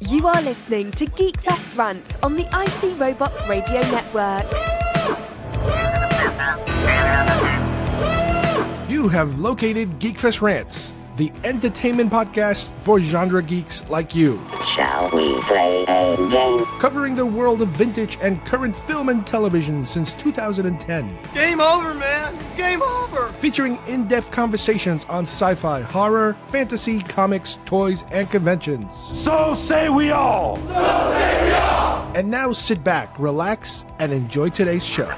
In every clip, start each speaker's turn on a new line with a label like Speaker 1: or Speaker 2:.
Speaker 1: You are listening to GeekFest Rants on the IC Robots Radio Network.
Speaker 2: You have located GeekFest Rants, the entertainment podcast for genre geeks like you.
Speaker 3: Shall we play a game?
Speaker 2: Covering the world of vintage and current film and television since 2010.
Speaker 4: Game over, man! Game over!
Speaker 2: Featuring in-depth conversations on sci-fi, horror, fantasy, comics, toys, and conventions.
Speaker 5: So say we all! So say we all!
Speaker 2: And now sit back, relax, and enjoy today's show.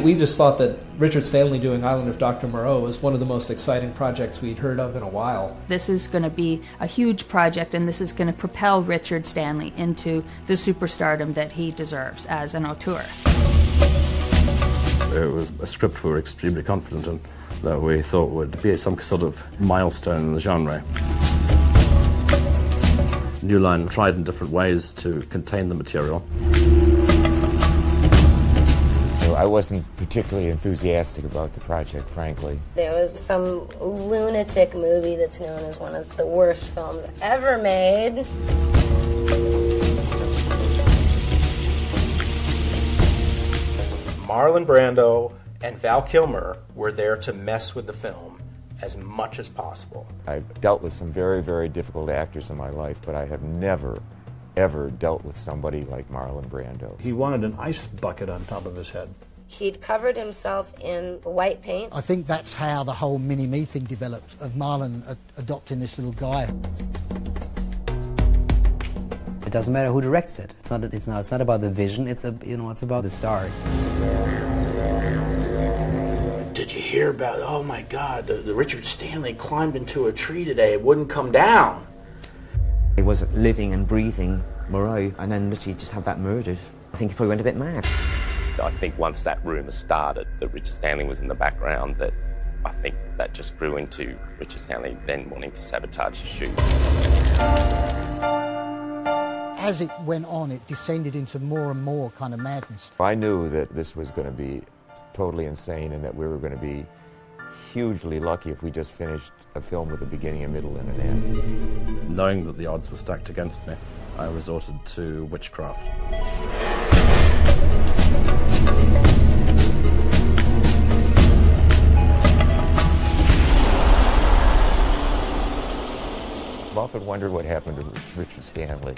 Speaker 6: We just thought that Richard Stanley doing Island of Dr. Moreau was one of the most exciting projects we'd heard of in a while.
Speaker 7: This is going to be a huge project, and this is going to propel Richard Stanley into the superstardom that he deserves as an auteur.
Speaker 8: It was a script we were extremely confident in, that we thought would be some sort of milestone in the genre. New Line tried in different ways to contain the material.
Speaker 9: I wasn't particularly enthusiastic about the project, frankly.
Speaker 10: It was some lunatic movie that's known as one of the worst films ever made.
Speaker 11: Marlon Brando and Val Kilmer were there to mess with the film as much as possible.
Speaker 9: I've dealt with some very, very difficult actors in my life, but I have never, ever dealt with somebody like Marlon Brando.
Speaker 12: He wanted an ice bucket on top of his head.
Speaker 10: He'd covered himself in white paint.
Speaker 13: I think that's how the whole mini-me thing developed, of Marlon adopting this little guy.
Speaker 14: It doesn't matter who directs it. It's not about the vision. It's about the stars.
Speaker 15: Did you hear about? Oh my God! The Richard Stanley climbed into a tree today. It wouldn't come down.
Speaker 16: He was living and breathing Moreau, and then literally just have that murdered. I think he probably went a bit mad.
Speaker 17: I think once that rumour started that Richard Stanley was in the background, that I think that just grew into Richard Stanley then wanting to sabotage the shoot.
Speaker 13: As it went on, it descended into more and more kind of madness.
Speaker 9: I knew that this was going to be totally insane and that we were going to be hugely lucky if we just finished a film with a beginning, a middle, and an end.
Speaker 8: Knowing that the odds were stacked against me, I resorted to witchcraft.
Speaker 9: I've often wondered what happened to Richard Stanley.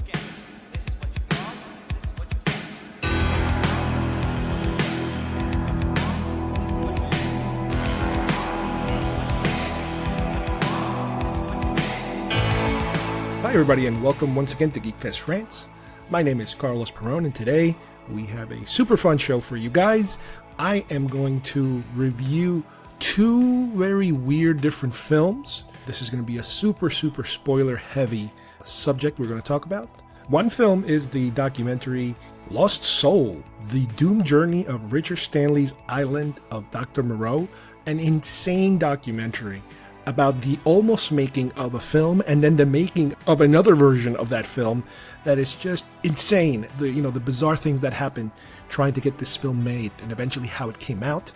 Speaker 2: Hi everybody, and welcome once again to GeekFest Rants. My name is Carlos Perron, and today we have a super fun show for you guys. I am going to review two very weird different films. This is going to be a super spoiler heavy subject we're going to talk about. One film is the documentary Lost Soul, the doomed journey of Richard Stanley's Island of Dr. Moreau, an insane documentary about the almost making of a film and then the making of another version of that film that is just insane. The bizarre things that happened trying to get this film made and eventually how it came out.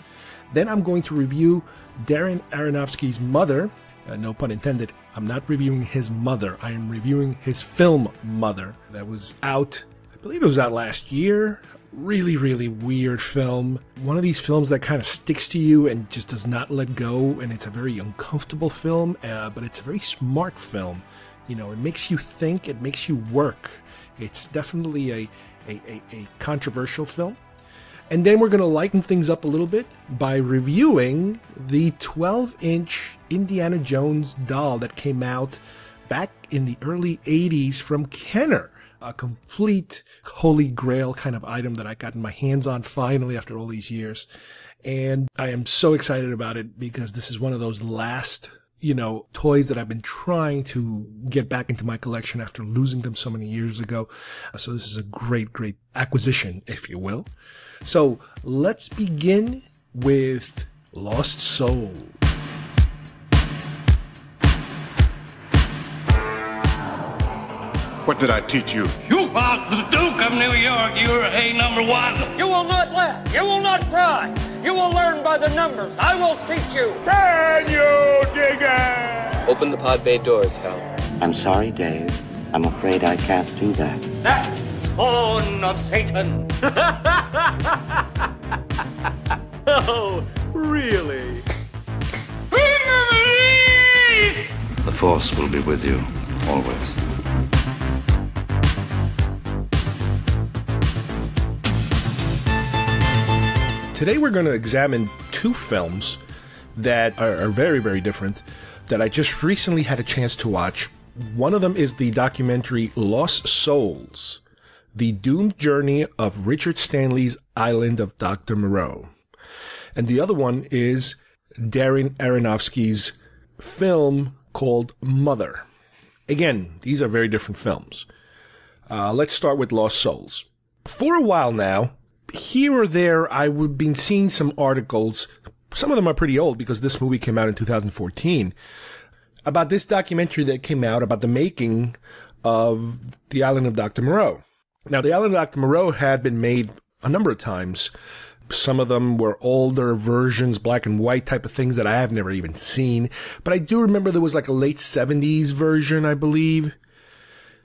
Speaker 2: Then I'm going to review Darren Aronofsky's Mother. No pun intended. I'm not reviewing his mother. I am reviewing his film Mother that was out, I believe it was out last year. Really weird film. One of these films that kind of sticks to you and just does not let go, and it's a very uncomfortable film, but it's a very smart film. It makes you think, it makes you work. It's definitely a controversial film. And then we're going to lighten things up a little bit by reviewing the 12-inch Indiana Jones doll that came out back in the early 80s from Kenner. A complete holy grail kind of item that I got my hands on finally after all these years. And I am so excited about it because this is one of those last, toys that I've been trying to get back into my collection after losing them so many years ago. So this is a great acquisition, if you will. So let's begin with Lost Soul.
Speaker 5: What did I teach you?
Speaker 18: You are the Duke of New York. You're a number one.
Speaker 19: You will not laugh. You will not cry. You will learn by the numbers. I will teach you. Open the pod bay doors, Hal.
Speaker 3: I'm sorry, Dave. I'm afraid I can't do that.
Speaker 18: That spawn of Satan!
Speaker 5: Oh, really?
Speaker 20: The Force will be with you, always.
Speaker 2: Today we're going to examine two films that are very, very different that I just recently had a chance to watch. One of them is the documentary Lost Souls, The Doomed Journey of Richard Stanley's Island of Dr. Moreau. And the other one is Darren Aronofsky's film called Mother. Again, these are very different films. Let's start with Lost Souls. For a while now, here or there, I've been seeing some articles. Some of them are pretty old because this movie came out in 2014. About this documentary that came out about the making of the Island of Dr. Moreau. Now, the Island of Dr. Moreau had been made a number of times. Some of them were older versions, black and white type of things that I have never even seen. But I do remember there was like a late 70s version, I believe,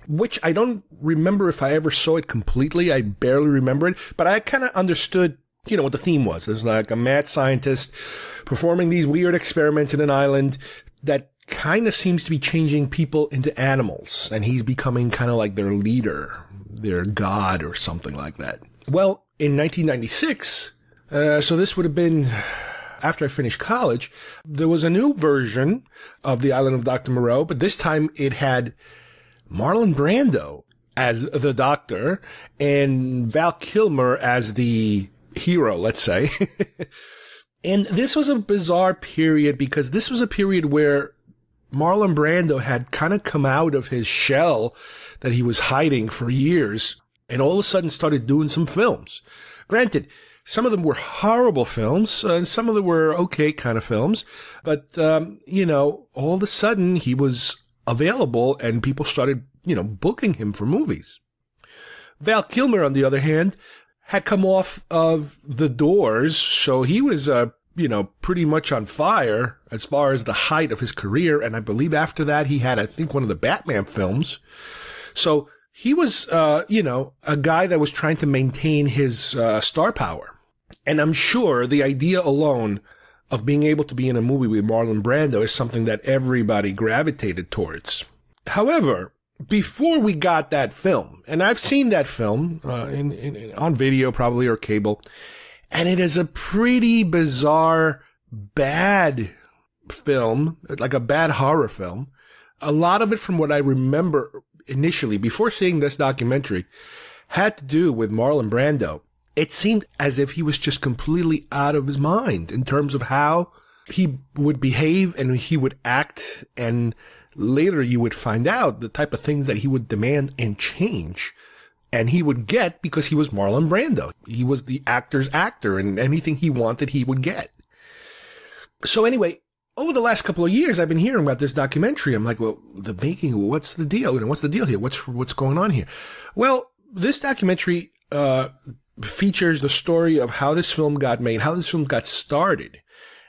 Speaker 2: which I don't remember if I ever saw it completely. I barely remember it, but I kind of understood, you know, what the theme was. There's like a mad scientist performing these weird experiments in an island that kind of seems to be changing people into animals, and he's becoming kind of like their leader, their god or something like that. Well, in 1996, so this would have been after I finished college, there was a new version of the Island of Dr. Moreau, but this time it had Marlon Brando as the doctor and Val Kilmer as the hero, let's say. And this was a bizarre period because this was a period where Marlon Brando had kind of come out of his shell that he was hiding for years and all of a sudden started doing some films. Granted, some of them were horrible films, and some of them were okay kind of films. But, you know, all of a sudden he was available and people started, you know, booking him for movies. Val Kilmer, on the other hand, had come off of The Doors, so he was, you know, pretty much on fire as far as the height of his career. And I believe after that he had, I think, one of the Batman films. So he was, you know, a guy that was trying to maintain his star power. And I'm sure the idea alone of being able to be in a movie with Marlon Brando is something that everybody gravitated towards. However, before we got that film, and I've seen that film on video probably or cable, and it is a pretty bizarre, bad film, like a bad horror film. A lot of it, from what I remember initially, before seeing this documentary, had to do with Marlon Brando. It seemed as if he was just completely out of his mind in terms of how he would behave and he would act, and later you would find out the type of things that he would demand and change. And he would get because he was Marlon Brando. He was the actor's actor, and anything he wanted, he would get. So anyway, over the last couple of years, I've been hearing about this documentary. I'm like, well, the making, what's the deal? You know, what's the deal here? What's going on here? Well, this documentary features the story of how this film got made, how this film got started.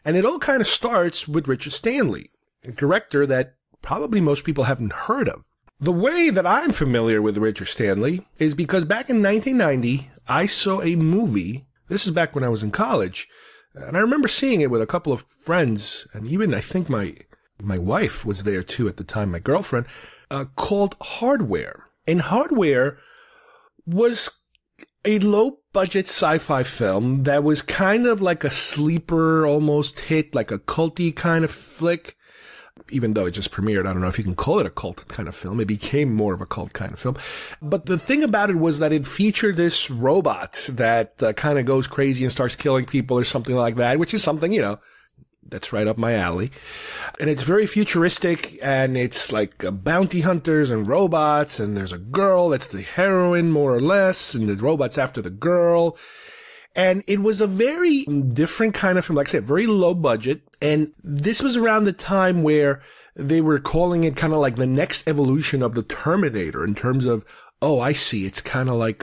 Speaker 2: And it all kind of starts with Richard Stanley, a director that probably most people haven't heard of. The way that I'm familiar with Richard Stanley is because back in 1990, I saw a movie. This is back when I was in college. And I remember seeing it with a couple of friends. And even I think my wife was there too at the time, my girlfriend, called Hardware. And Hardware was a low-budget sci-fi film that was kind of like a sleeper, almost hit, like a culty kind of flick. Even though it just premiered, I don't know if you can call it a cult kind of film. It became more of a cult kind of film. But the thing about it was that it featured this robot that kind of goes crazy and starts killing people or something like that, which is something, you know, that's right up my alley. And it's very futuristic, and it's like bounty hunters and robots, and there's a girl that's the heroine, more or less, and the robot's after the girl. And it was a very different kind of film, like I said, very low budget. And this was around the time where they were calling it kind of like the next evolution of the Terminator in terms of, oh, I see, it's kind of like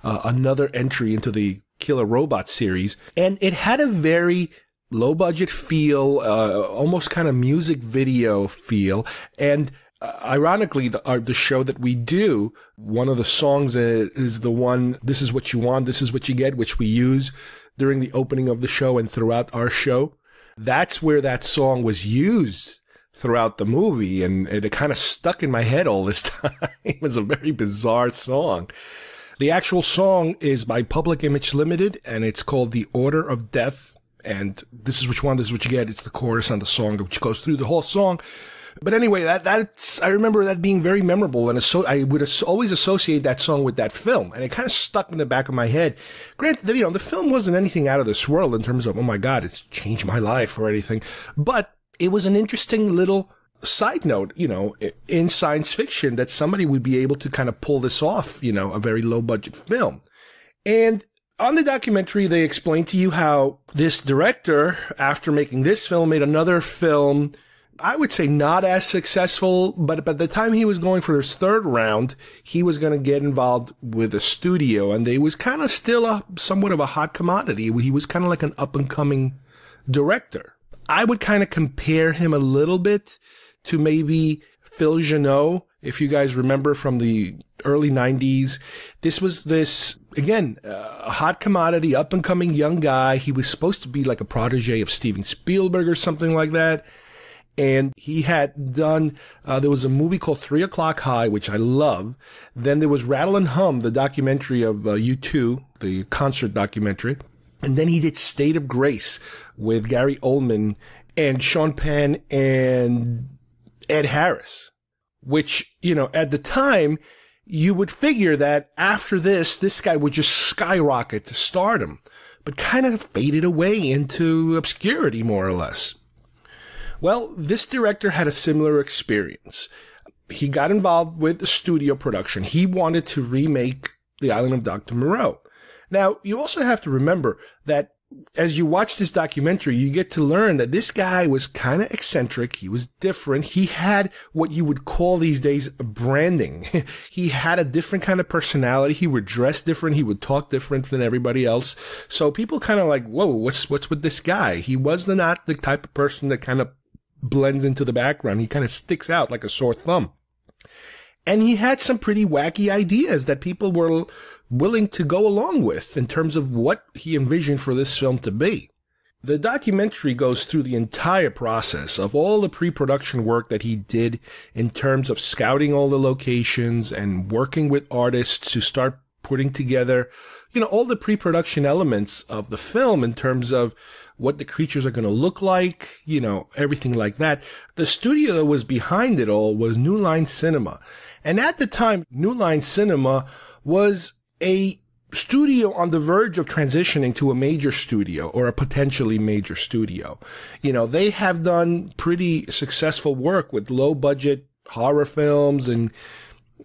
Speaker 2: another entry into the Killer Robot series. And it had a very low budget feel, almost kind of music video feel. And ironically, the show that we do, one of the songs is the one, This Is What You Want, This Is What You Get, which we use during the opening of the show and throughout our show. That's where that song was used throughout the movie, and it kind of stuck in my head all this time. It was a very bizarre song. The actual song is by Public Image Limited, and it's called The Order of Death. And this is what you want, this is what you get. It's the chorus on the song, which goes through the whole song. But anyway, that's I remember that being very memorable, and I would always associate that song with that film, and it kind of stuck in the back of my head. Granted, the film wasn't anything out of this world in terms of, oh my God, it's changed my life or anything, but it was an interesting little side note, in science fiction, that somebody would be able to kind of pull this off, a very low budget film. And on the documentary, they explain to you how this director, after making this film, made another film, I would say not as successful, but by the time he was going for his third round, he was going to get involved with a studio, and they was kind of still somewhat of a hot commodity. He was kind of like an up-and-coming director. I would kind of compare him a little bit to maybe Phil Janot, if you guys remember from the early 90s. This was again, a hot commodity, up-and-coming young guy. He was supposed to be like a protege of Steven Spielberg or something like that. And he had done, there was a movie called 3 O'Clock High, which I love. Then there was Rattle and Hum, the documentary of U2, the concert documentary. And then he did State of Grace with Gary Oldman and Sean Penn and Ed Harris, which, at the time, you would figure that after this guy would just skyrocket to stardom, but kind of faded away into obscurity, more or less. Well, this director had a similar experience. He got involved with the studio production. He wanted to remake The Island of Dr. Moreau. Now, you also have to remember that as you watch this documentary, you get to learn that this guy was kind of eccentric. He was different. He had what you would call these days branding. He had a different kind of personality. He would dress different. He would talk different than everybody else. So people kind of like, whoa, what's with this guy? He was not the type of person that kind of blends into the background. He kind of sticks out like a sore thumb. And he had some pretty wacky ideas that people were willing to go along with in terms of what he envisioned for this film to be. The documentary goes through the entire process of all the pre-production work that he did in terms of scouting all the locations and working with artists to start putting together, all the pre-production elements of the film in terms of what the creatures are going to look like, everything like that. The studio that was behind it all was New Line Cinema. And at the time, New Line Cinema was a studio on the verge of transitioning to a major studio or a potentially major studio. They have done pretty successful work with low budget horror films and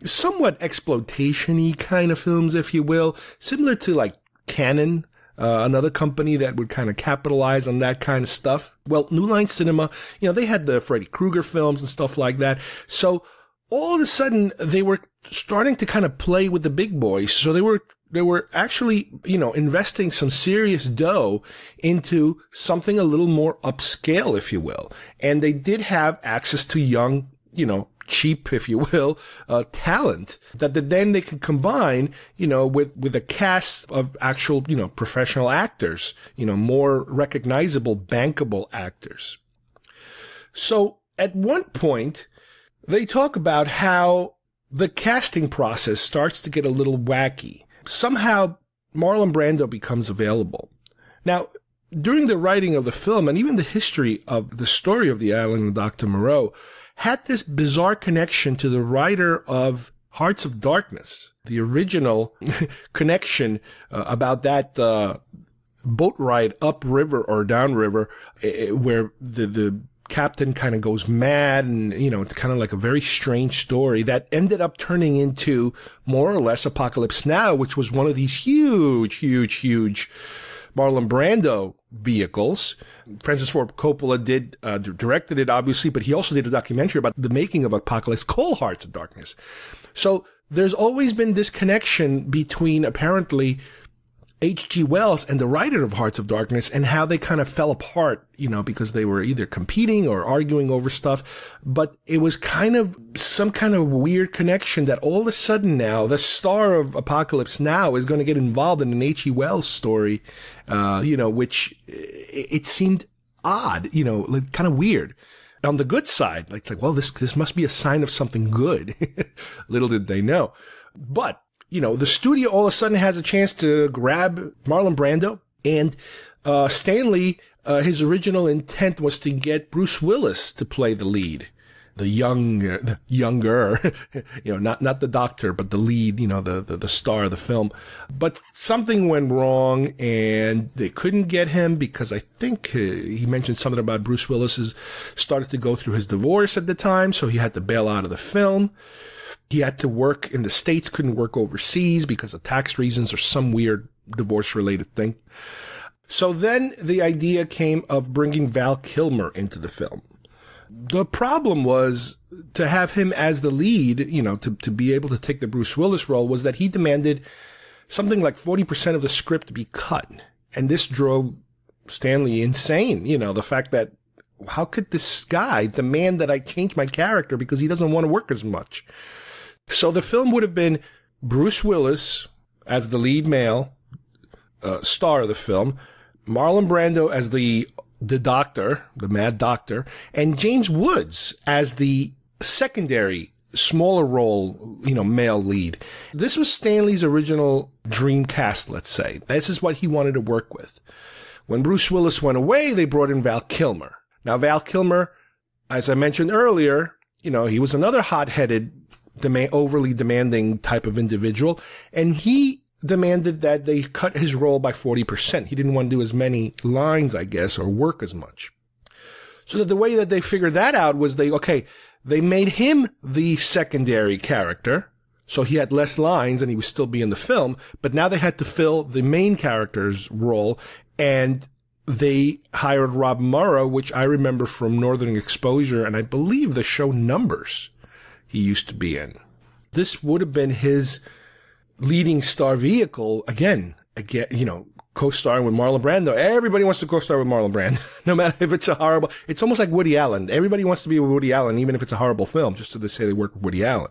Speaker 2: somewhat exploitation-y kind of films, if you will, similar to like Canon, another company that would kind of capitalize on that kind of stuff. Well, New Line Cinema, they had the Freddy Krueger films and stuff like that. So all of a sudden they were starting to kind of play with the big boys. So they were actually, investing some serious dough into something a little more upscale, if you will. And they did have access to young, cheap, if you will, talent that then they could combine, with a cast of actual, professional actors, more recognizable, bankable actors. So at one point, they talk about how the casting process starts to get a little wacky. Somehow, Marlon Brando becomes available. Now, during the writing of the film and even the history of the story of The Island of Dr. Moreau, had this bizarre connection to the writer of Hearts of Darkness, the original connection about that boat ride upriver or downriver, where the captain kind of goes mad, and it's kind of like a very strange story that ended up turning into more or less Apocalypse Now, which was one of these huge Marlon Brando vehicles. Francis Ford Coppola directed it, obviously, but he also did a documentary about the making of Apocalypse called Hearts of Darkness. So there's always been this connection between, apparently, H.G. Wells and the writer of Hearts of Darkness and how they kind of fell apart, because they were either competing or arguing over stuff. But it was kind of some kind of weird connection that all of a sudden now the star of Apocalypse Now is going to get involved in an H.G. Wells story, which it seemed odd, kind of weird. On the good side, like, well, this must be a sign of something good. Little did they know. But the studio all of a sudden has a chance to grab Marlon Brando, and Stanley, his original intent was to get Bruce Willis to play the lead. The younger, not the doctor, but the lead, the star of the film. But something went wrong and they couldn't get him because I think he mentioned something about Bruce Willis started to go through his divorce at the time, so he had to bail out of the film. He had to work in the States, couldn't work overseas because of tax reasons or some weird divorce-related thing. So then the idea came of bringing Val Kilmer into the film. The problem was to have him as the lead, to be able to take the Bruce Willis role, was that he demanded something like 40% of the script be cut. And this drove Stanley insane. The fact that how could this guy demand that I change my character because he doesn't want to work as much? So the film would have been Bruce Willis as the lead male star of the film, Marlon Brando as the doctor, the mad doctor, and James Woods as the secondary, smaller role, male lead. This was Stanley's original dream cast, let's say. This is what he wanted to work with. When Bruce Willis went away, they brought in Val Kilmer. Now, Val Kilmer, as I mentioned earlier, he was another hot-headed, overly demanding type of individual, and he demanded that they cut his role by 40%. He didn't want to do as many lines, I guess, or work as much. So that the way that they figured that out was they made him the secondary character, so he had less lines and he would still be in the film, but now they had to fill the main character's role, and they hired Rob Moreau, which I remember from Northern Exposure, and I believe the show Numbers he used to be in. This would have been his leading star vehicle, again, co-starring with Marlon Brando. Everybody wants to co-star with Marlon Brando, no matter if it's it's almost like Woody Allen. Everybody wants to be with Woody Allen, even if it's a horrible film, just so they say they work with Woody Allen.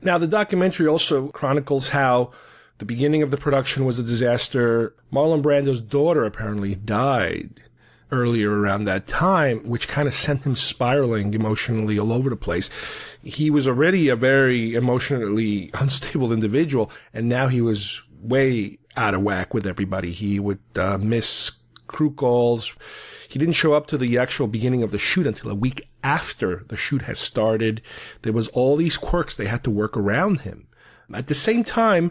Speaker 2: Now, the documentary also chronicles how the beginning of the production was a disaster. Marlon Brando's daughter apparently died earlier around that time, which kind of sent him spiraling emotionally all over the place. He was already a very emotionally unstable individual, and now he was way out of whack with everybody. He would miss crew calls. He didn't show up to the actual beginning of the shoot until a week after the shoot had started. There was all these quirks they had to work around him. At the same time,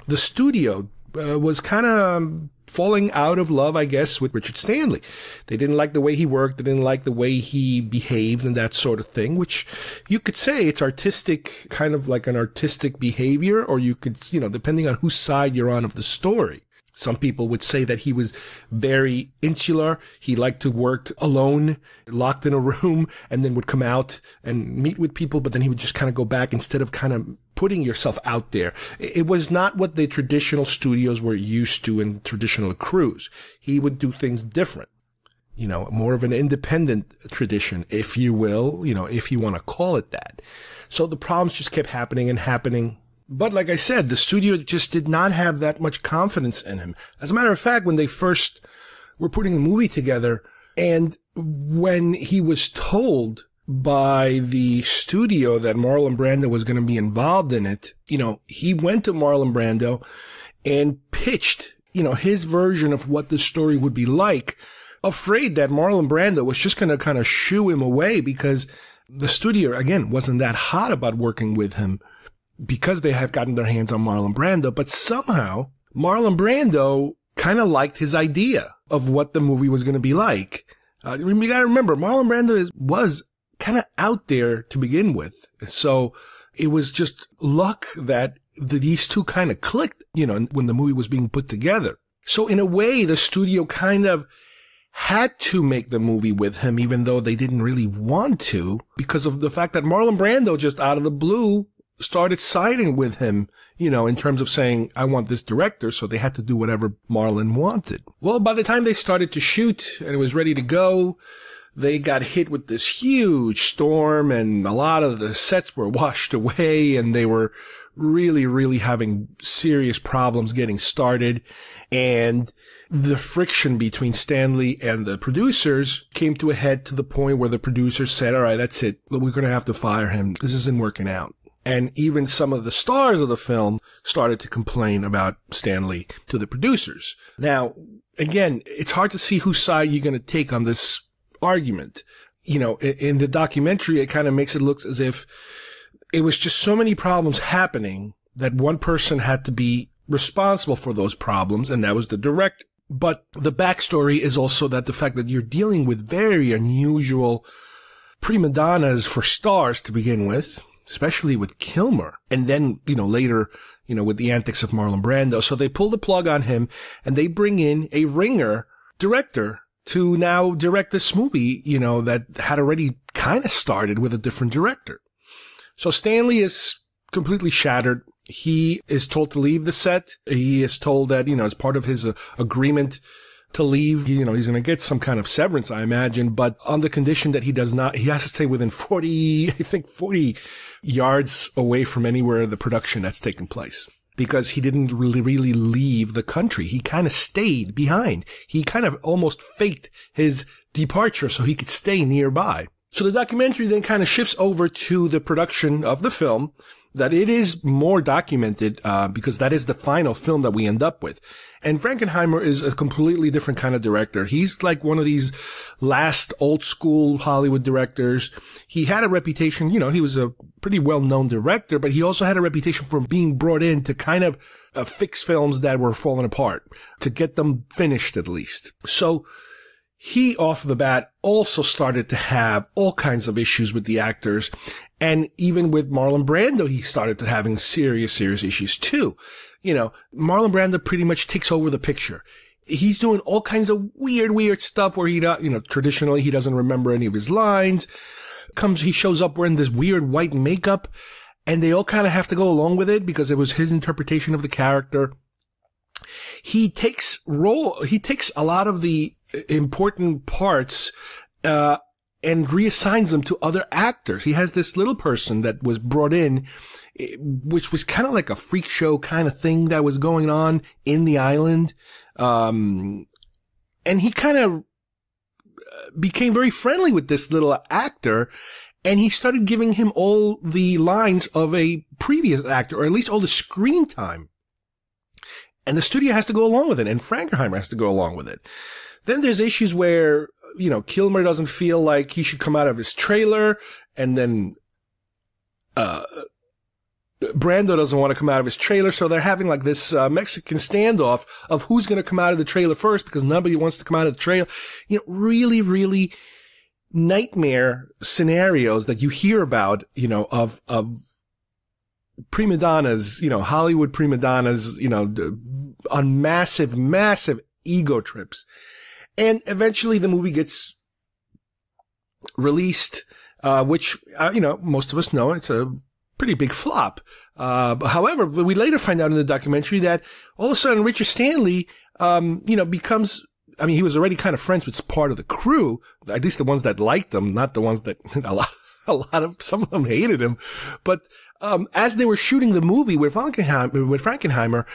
Speaker 2: the studio was kind of falling out of love, I guess, with Richard Stanley. They didn't like the way he worked. They didn't like the way he behaved and that sort of thing, which you could say it's artistic, kind of like an artistic behavior, or you could, depending on whose side you're on of the story. Some people would say that he was very insular. He liked to work alone, locked in a room, and then would come out and meet with people, but then he would just kind of go back instead of kind of putting yourself out there. It was not what the traditional studios were used to in traditional crews. He would do things different. More of an independent tradition, if you will, if you want to call it that. So the problems just kept happening and happening. But like I said, the studio just did not have that much confidence in him. As a matter of fact, when they first were putting the movie together, and when he was told by the studio that Marlon Brando was going to be involved in it, he went to Marlon Brando and pitched, his version of what the story would be like, afraid that Marlon Brando was just going to kind of shoo him away because the studio, again, wasn't that hot about working with him, because they have gotten their hands on Marlon Brando. But somehow Marlon Brando kind of liked his idea of what the movie was going to be like. You got to remember, Marlon Brando was kind of out there to begin with. So it was just luck that these two kind of clicked, when the movie was being put together. So in a way, the studio kind of had to make the movie with him, even though they didn't really want to, because of the fact that Marlon Brando just out of the blue started siding with him, in terms of saying, I want this director, so they had to do whatever Marlon wanted. Well, by the time they started to shoot and it was ready to go, they got hit with this huge storm, and a lot of the sets were washed away, and they were really, really having serious problems getting started. And the friction between Stanley and the producers came to a head to the point where the producers said, all right, that's it. We're going to have to fire him. This isn't working out. And even some of the stars of the film started to complain about Stanley to the producers. Now, again, it's hard to see whose side you're going to take on this argument. In the documentary, it kind of makes it look as if it was just so many problems happening that one person had to be responsible for those problems, and that was the director. But the backstory is also that the fact that you're dealing with very unusual prima donnas for stars to begin with, especially with Kilmer. And then, later, with the antics of Marlon Brando. So they pull the plug on him and they bring in a ringer director to now direct this movie, that had already kind of started with a different director. So Stanley is completely shattered. He is told to leave the set. He is told that, as part of his agreement to leave, he's going to get some kind of severance, I imagine, but on the condition that he has to stay within 40 yards away from anywhere the production that's taken place. Because he didn't really leave the country. He kind of stayed behind. He kind of almost faked his departure so he could stay nearby. So the documentary then kind of shifts over to the production of the film, that it is more documented, because that is the final film that we end up with. And Frankenheimer is a completely different kind of director. He's like one of these last old school Hollywood directors. He had a reputation, he was a pretty well-known director, but he also had a reputation for being brought in to kind of fix films that were falling apart, to get them finished at least. So he, off the bat, also started to have all kinds of issues with the actors. And even with Marlon Brando, he started to having serious issues too. Marlon Brando pretty much takes over the picture. He's doing all kinds of weird stuff where traditionally he doesn't remember any of his lines. He shows up wearing this weird white makeup, and they all kind of have to go along with it because it was his interpretation of the character. He takes a lot of the important parts, and reassigns them to other actors. He has this little person that was brought in, which was kind of like a freak show kind of thing that was going on in the island. And he kind of became very friendly with this little actor, and he started giving him all the lines of a previous actor, or at least all the screen time. And the studio has to go along with it, and Frankenheimer has to go along with it. Then there's issues where, Kilmer doesn't feel like he should come out of his trailer, and then, Brando doesn't want to come out of his trailer, so they're having like this, Mexican standoff of who's going to come out of the trailer first, because nobody wants to come out of the trailer. Really, really nightmare scenarios that you hear about, of prima donnas, Hollywood prima donnas, on massive ego trips. And eventually the movie gets released, which, most of us know it's a pretty big flop. However, we later find out in the documentary that all of a sudden Richard Stanley, becomes, he was already kind of friends with part of the crew, at least the ones that liked him, not the ones that some of them hated him. But, as they were shooting the movie with Frankenheimer,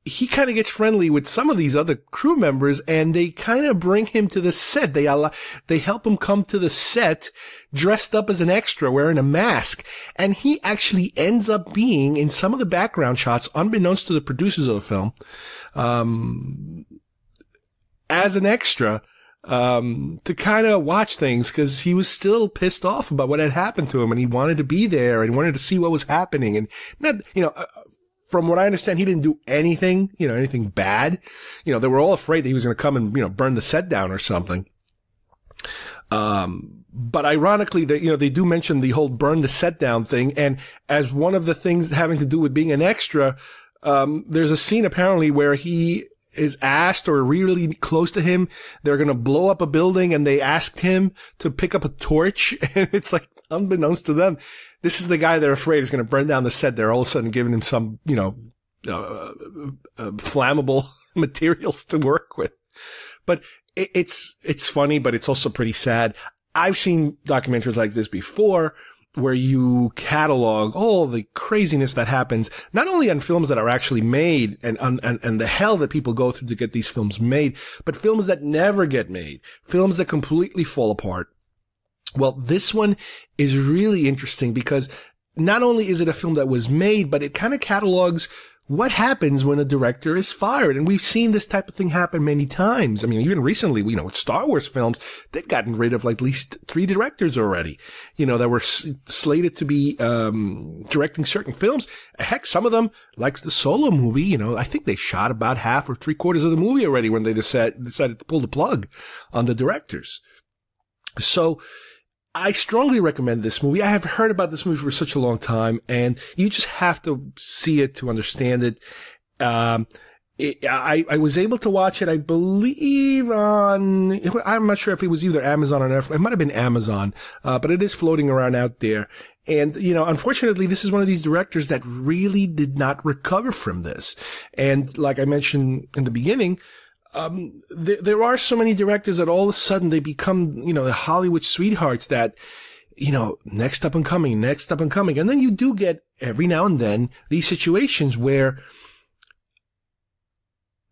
Speaker 2: he kind of gets friendly with some of these other crew members, and they kind of bring him to the set. They help him come to the set dressed up as an extra, wearing a mask. And he actually ends up being in some of the background shots, unbeknownst to the producers of the film, as an extra, to kind of watch things, because he was still pissed off about what had happened to him, and he wanted to be there and wanted to see what was happening. And not, from what I understand, he didn't do anything, anything bad. They were all afraid that he was going to come and, burn the set down or something. But ironically, they do mention the whole burn the set down thing. And as one of the things having to do with being an extra, there's a scene apparently where he is asked, or really close to him, they're going to blow up a building, and they asked him to pick up a torch. And it's like, unbeknownst to them, this is the guy they're afraid is going to burn down the set. They're all of a sudden giving him some, flammable materials to work with. But it's funny, but it's also pretty sad. I've seen documentaries like this before where you catalog all the craziness that happens, not only on films that are actually made and the hell that people go through to get these films made, but films that never get made, films that completely fall apart. Well, this one is really interesting because not only is it a film that was made, but it kind of catalogs what happens when a director is fired. And we've seen this type of thing happen many times. I mean, even recently, with Star Wars films, they've gotten rid of at least 3 directors already, that were slated to be directing certain films. Heck, some of them, like the Solo movie, I think they shot about half or 3/4 of the movie already when they decided to pull the plug on the directors. So I strongly recommend this movie. I have heard about this movie for such a long time, and you just have to see it to understand it. I was able to watch it, I believe, I'm not sure if it was either Amazon or Netflix. It might have been Amazon, but it is floating around out there. And, unfortunately, this is one of these directors that really did not recover from this. And like I mentioned in the beginning, there are so many directors that all of a sudden they become, the Hollywood sweethearts that, next up and coming. And then you do get every now and then these situations where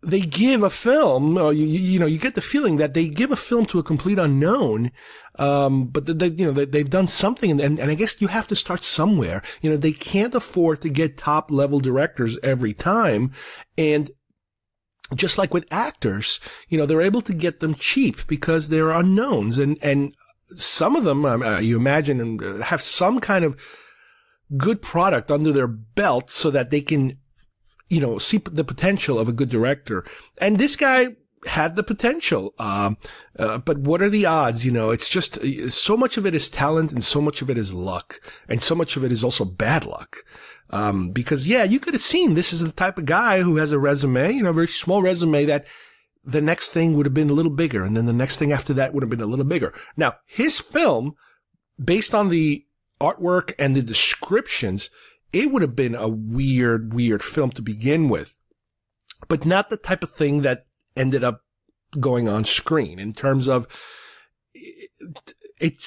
Speaker 2: they give a film, you get the feeling that they give a film to a complete unknown, but they've done something, and I guess you have to start somewhere. They can't afford to get top level directors every time, and just like with actors, they're able to get them cheap because they're unknowns, and some of them, you imagine, have some kind of good product under their belt so that they can, see the potential of a good director. And this guy had the potential. But what are the odds? It's just so much of it is talent and so much of it is luck, and so much of it is also bad luck. Because you could have seen this is the type of guy who has a resume, a very small resume, that the next thing would have been a little bigger, and then the next thing after that would have been a little bigger. Now, his film, based on the artwork and the descriptions, it would have been a weird film to begin with, but not the type of thing that ended up going on screen. In terms of,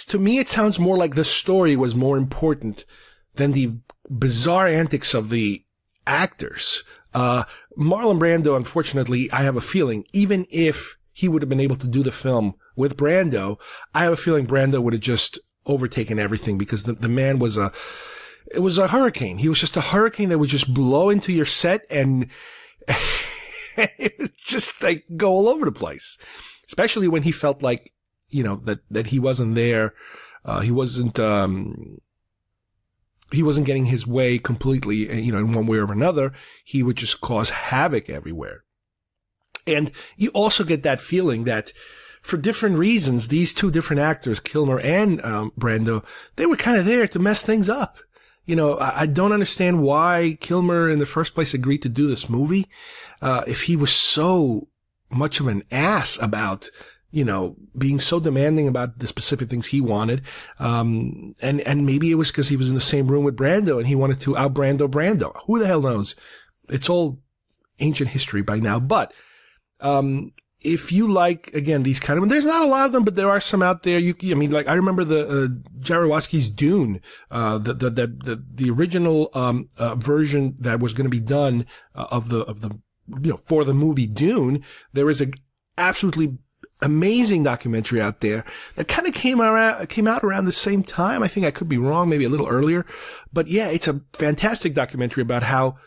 Speaker 2: to me, it sounds more like the story was more important than the bizarre antics of the actors. Marlon Brando, unfortunately, I have a feeling, even if he would have been able to do the film with Brando, I have a feeling Brando would have just overtaken everything, because the man was it was a hurricane. He was just a hurricane that would just blow into your set, and it was just like go all over the place, especially when he felt like, that he wasn't there. He wasn't getting his way completely, in one way or another. He would just cause havoc everywhere. And you also get that feeling that for different reasons, these two different actors, Kilmer and Brando, they were kind of there to mess things up. I don't understand why Kilmer in the first place agreed to do this movie. If he was so much of an ass about, being so demanding about the specific things he wanted. And maybe it was because he was in the same room with Brando and he wanted to out-Brando. Who the hell knows? It's all ancient history by now. But, if you like, again, these kind of, there's not a lot of them, but there are some out there. I remember the Jodorowsky's Dune, the original, version that was going to be done, for the movie Dune. There is a absolutely amazing documentary out there that kind of came out around the same time. I think I could be wrong, maybe a little earlier, but it's a fantastic documentary about how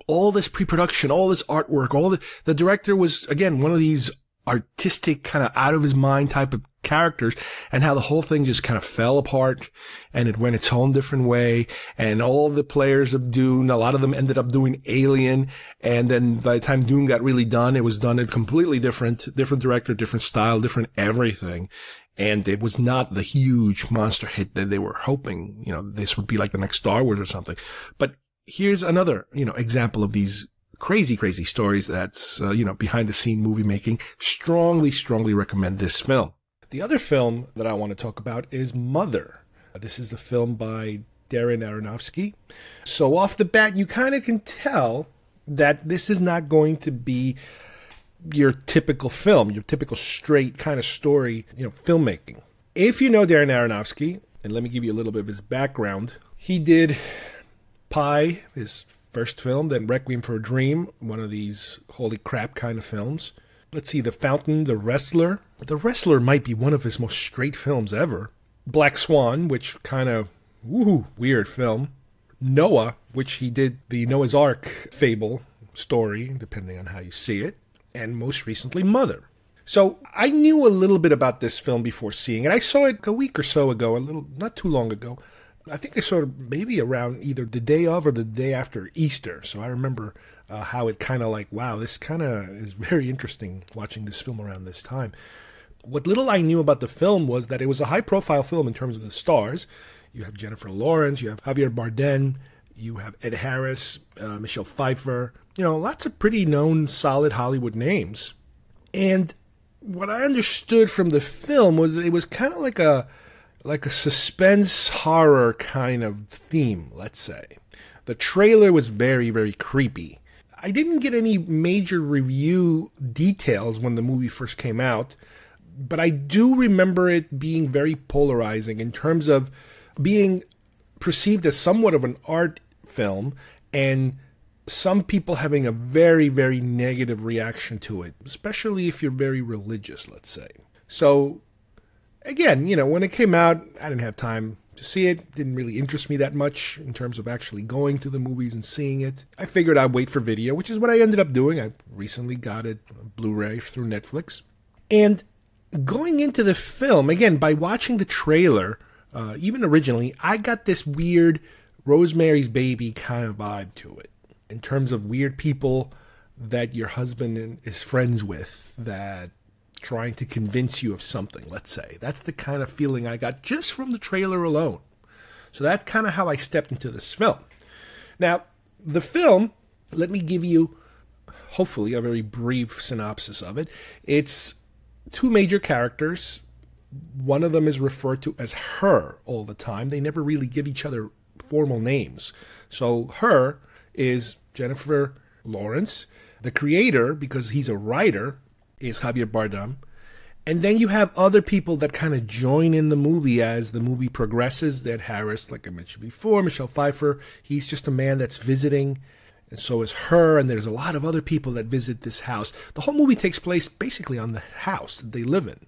Speaker 2: all this pre-production, all this artwork, the director was, again, one of these artistic, kind of out of his mind type of characters, and how the whole thing just kind of fell apart and it went its own different way. And all the players of Dune, a lot of them ended up doing Alien. And then by the time Dune got really done, it was done in completely different director, different style, different everything. And it was not the huge monster hit that they were hoping, this would be like the next Star Wars or something. But here's another, example of these crazy, crazy stories that's, behind the scene movie making. Strongly recommend this film. The other film that I want to talk about is Mother. This is the film by Darren Aronofsky. So off the bat, you kind of can tell that this is not going to be your typical film, your typical straight kind of story, filmmaking. If you know Darren Aronofsky, and let me give you a little bit of his background, he did Pi, his first film, then Requiem for a Dream, one of these holy crap kind of films. Let's see, The Fountain, The Wrestler. The Wrestler might be one of his most straight films ever. Black Swan, which kind of, weird film. Noah, which he did the Noah's Ark fable story, depending on how you see it. And most recently, Mother. So I knew a little bit about this film before seeing it. I saw it a week or so ago, not too long ago. I think I saw it maybe around either the day of or the day after Easter. So I remember how it kind of like, wow, this kind of is very interesting watching this film around this time. What little I knew about the film was that it was a high-profile film in terms of the stars. You have Jennifer Lawrence, you have Javier Bardem, you have Ed Harris, Michelle Pfeiffer, lots of pretty known, solid Hollywood names. And what I understood from the film was that it was kind of like a suspense horror kind of theme, let's say. The trailer was very, very creepy. I didn't get any major review details when the movie first came out, but I do remember it being very polarizing in terms of being perceived as somewhat of an art film and some people having a very, very negative reaction to it, especially if you're very religious, let's say. So again, when it came out, I didn't have time to see it. It didn't really interest me that much in terms of actually going to the movies and seeing it. I figured I'd wait for video, which is what I ended up doing. I recently got it Blu-ray through Netflix. And going into the film, again, by watching the trailer, even originally, I got this weird Rosemary's Baby kind of vibe to it. In terms of weird people that your husband is friends with, that trying to convince you of something, let's say. That's the kind of feeling I got just from the trailer alone. So that's kind of how I stepped into this film. Now, the film, let me give you, hopefully, a very brief synopsis of it. It's two major characters. One of them is referred to as her all the time. They never really give each other formal names. So her is Jennifer Lawrence. The creator, because he's a writer, is Javier Bardem. And then you have other people that kind of join in the movie as the movie progresses. Ed Harris, like I mentioned before, Michelle Pfeiffer, he's just a man that's visiting. And so is her, and there's a lot of other people that visit this house. The whole movie takes place basically on the house that they live in.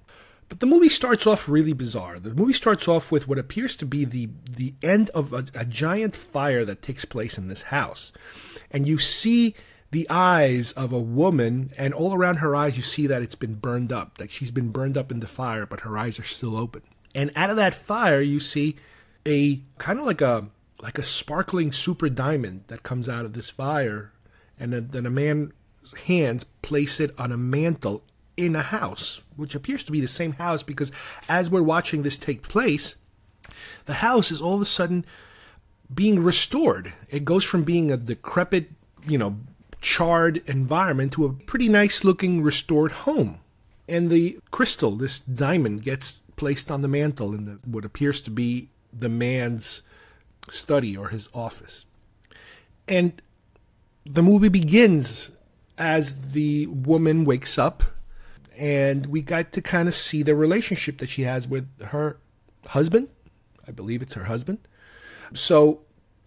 Speaker 2: But the movie starts off really bizarre. The movie starts off with what appears to be the end of a giant fire that takes place in this house. And you see the eyes of a woman, and all around her eyes you see that it's been burned up, that she's been burned up in the fire, but her eyes are still open. And out of that fire you see a kind of like a sparkling super diamond that comes out of this fire, and then a man's hands place it on a mantle in a house, which appears to be the same house, because as we're watching this take place, the house is all of a sudden being restored. It goes from being a decrepit, charred environment to a pretty nice looking restored home. And the crystal, this diamond, gets placed on the mantle in what appears to be the man's study or his office. And the movie begins as the woman wakes up, and we got to kind of see the relationship that she has with her husband. I believe it's her husband. So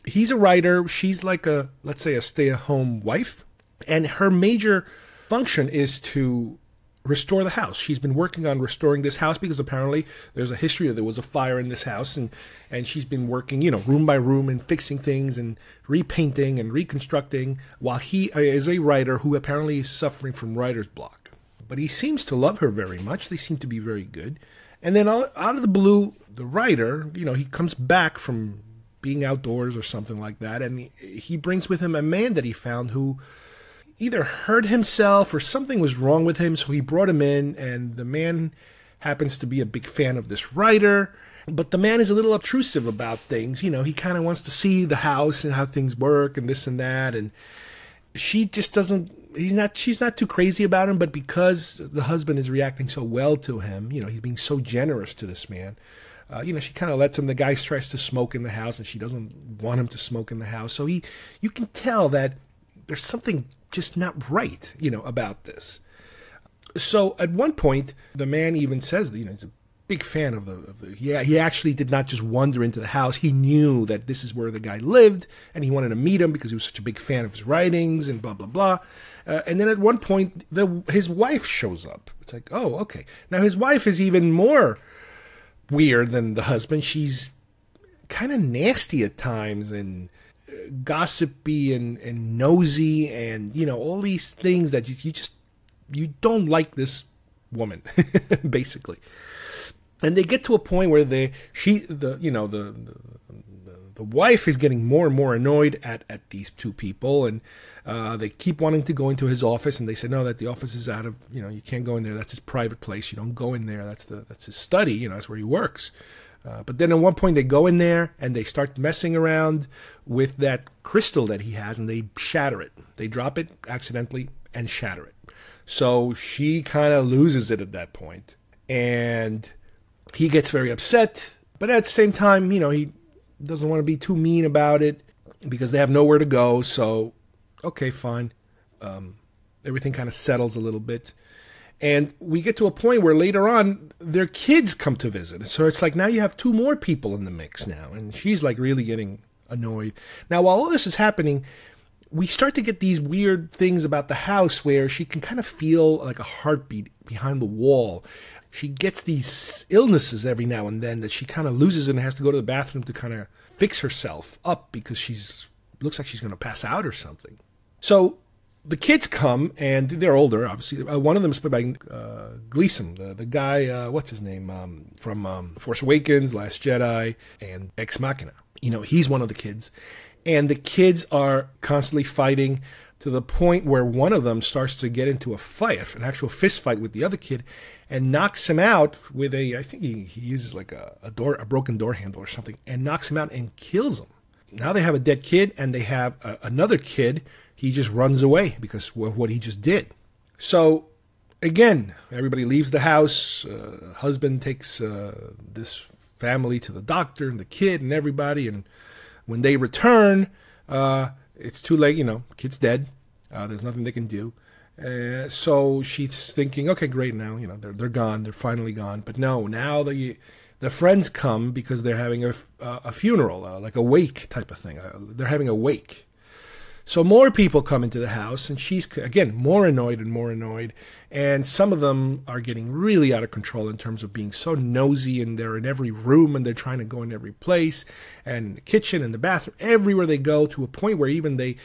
Speaker 2: he's a writer. She's like let's say a stay-at-home wife. And her major function is to restore the house. She's been working on restoring this house because apparently there's a history that there was a fire in this house, and she's been working, room by room and fixing things and repainting and reconstructing, while he is a writer who apparently is suffering from writer's block. But he seems to love her very much. They seem to be very good. And then out of the blue, the writer, he comes back from being outdoors or something like that, and he brings with him a man that he found who either hurt himself or something was wrong with him, so he brought him in, and the man happens to be a big fan of this writer, but the man is a little obtrusive about things. He kind of wants to see the house and how things work and this and that, and she just doesn't, she's not too crazy about him, but because the husband is reacting so well to him, he's being so generous to this man, She kind of lets him. The guy tries to smoke in the house, and she doesn't want him to smoke in the house. So you can tell that there's something just not right, about this. So at one point, the man even says that, he's a big fan of the he actually did not just wander into the house. He knew that this is where the guy lived, and he wanted to meet him because he was such a big fan of his writings and blah, blah, blah. And then at one point, his wife shows up. It's like, oh, okay. Now, his wife is even more weird than the husband. She's kind of nasty at times and gossipy and nosy and, all these things that you don't like this woman, basically. And they get to a point where the wife is getting more and more annoyed at these two people, and they keep wanting to go into his office, and they say, no, that the office is out of, you can't go in there. That's his private place. You don't go in there. That's his study. That's where he works. But then at one point they go in there and they start messing around with that crystal that he has, and they shatter it. They drop it accidentally and shatter it. So she kind of loses it at that point, and he gets very upset. But at the same time, he doesn't want to be too mean about it because they have nowhere to go. So, okay, fine. Everything kind of settles a little bit. And we get to a point where later on, their kids come to visit. So it's like now you have two more people in the mix now. And she's like really getting annoyed. Now, while all this is happening, we start to get these weird things about the house where she can kind of feel like a heartbeat behind the wall. She gets these illnesses every now and then that she kind of loses and has to go to the bathroom to kind of fix herself up because looks like she's going to pass out or something. So the kids come, and they're older, obviously. One of them is played by Gleason, the guy, what's his name, from Force Awakens, Last Jedi, and Ex Machina. He's one of the kids. And the kids are constantly fighting to the point where one of them starts to get into a fight, an actual fist fight with the other kid, and knocks him out with I think he uses like a broken door handle or something, and knocks him out and kills him. Now they have a dead kid, and they have another kid. He just runs away because of what he just did. So, again, everybody leaves the house. Husband takes this family to the doctor and the kid and everybody, and when they return, it's too late, kid's dead. There's nothing they can do. So she's thinking, okay, great, now, they're gone. They're finally gone. But no, now the friends come because they're having a funeral, like a wake type of thing. They're having a wake. So more people come into the house, and she's, again, more annoyed and more annoyed. And some of them are getting really out of control in terms of being so nosy, and they're in every room, and they're trying to go in every place, and the kitchen and the bathroom, everywhere they go, to a point where even they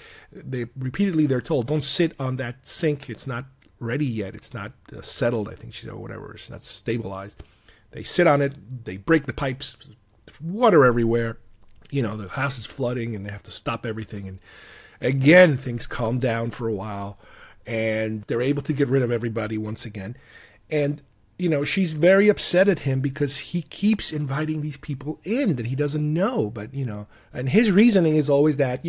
Speaker 2: repeatedly they're told, don't sit on that sink. It's not ready yet. It's not settled, I think she said, or whatever. It's not stabilized. They sit on it. They break the pipes. Water everywhere. The house is flooding, and they have to stop everything. And again, things calm down for a while, and they're able to get rid of everybody once again. And, she's very upset at him because he keeps inviting these people in that he doesn't know. But, and his reasoning is always that,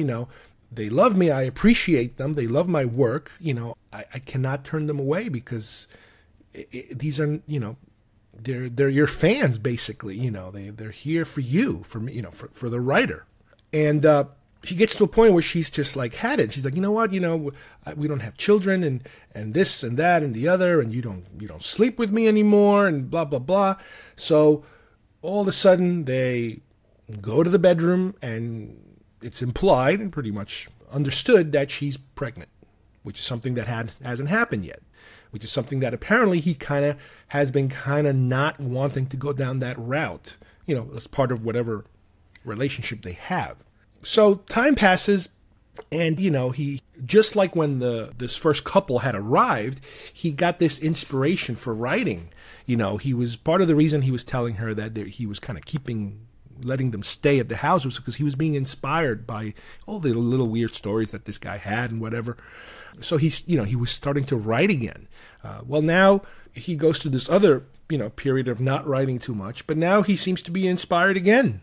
Speaker 2: they love me, I appreciate them, they love my work, I cannot turn them away because these are, they're your fans, basically, they're here for you, for me, for the writer. And, she gets to a point where she's just like had it. She's like, you know what, we don't have children and this and that and the other, and you don't sleep with me anymore and blah, blah, blah. So all of a sudden they go to the bedroom, and it's implied and pretty much understood that she's pregnant, which is something that hasn't happened yet, which is something that apparently he has been not wanting to go down that route, as part of whatever relationship they have. So time passes, and, he, just like when this first couple had arrived, he got this inspiration for writing. He was part of the reason he was telling her that he was kind of letting them stay at the house was because he was being inspired by all the little weird stories that this guy had and whatever. So he was starting to write again. Well, now he goes through this other, period of not writing too much, but now he seems to be inspired again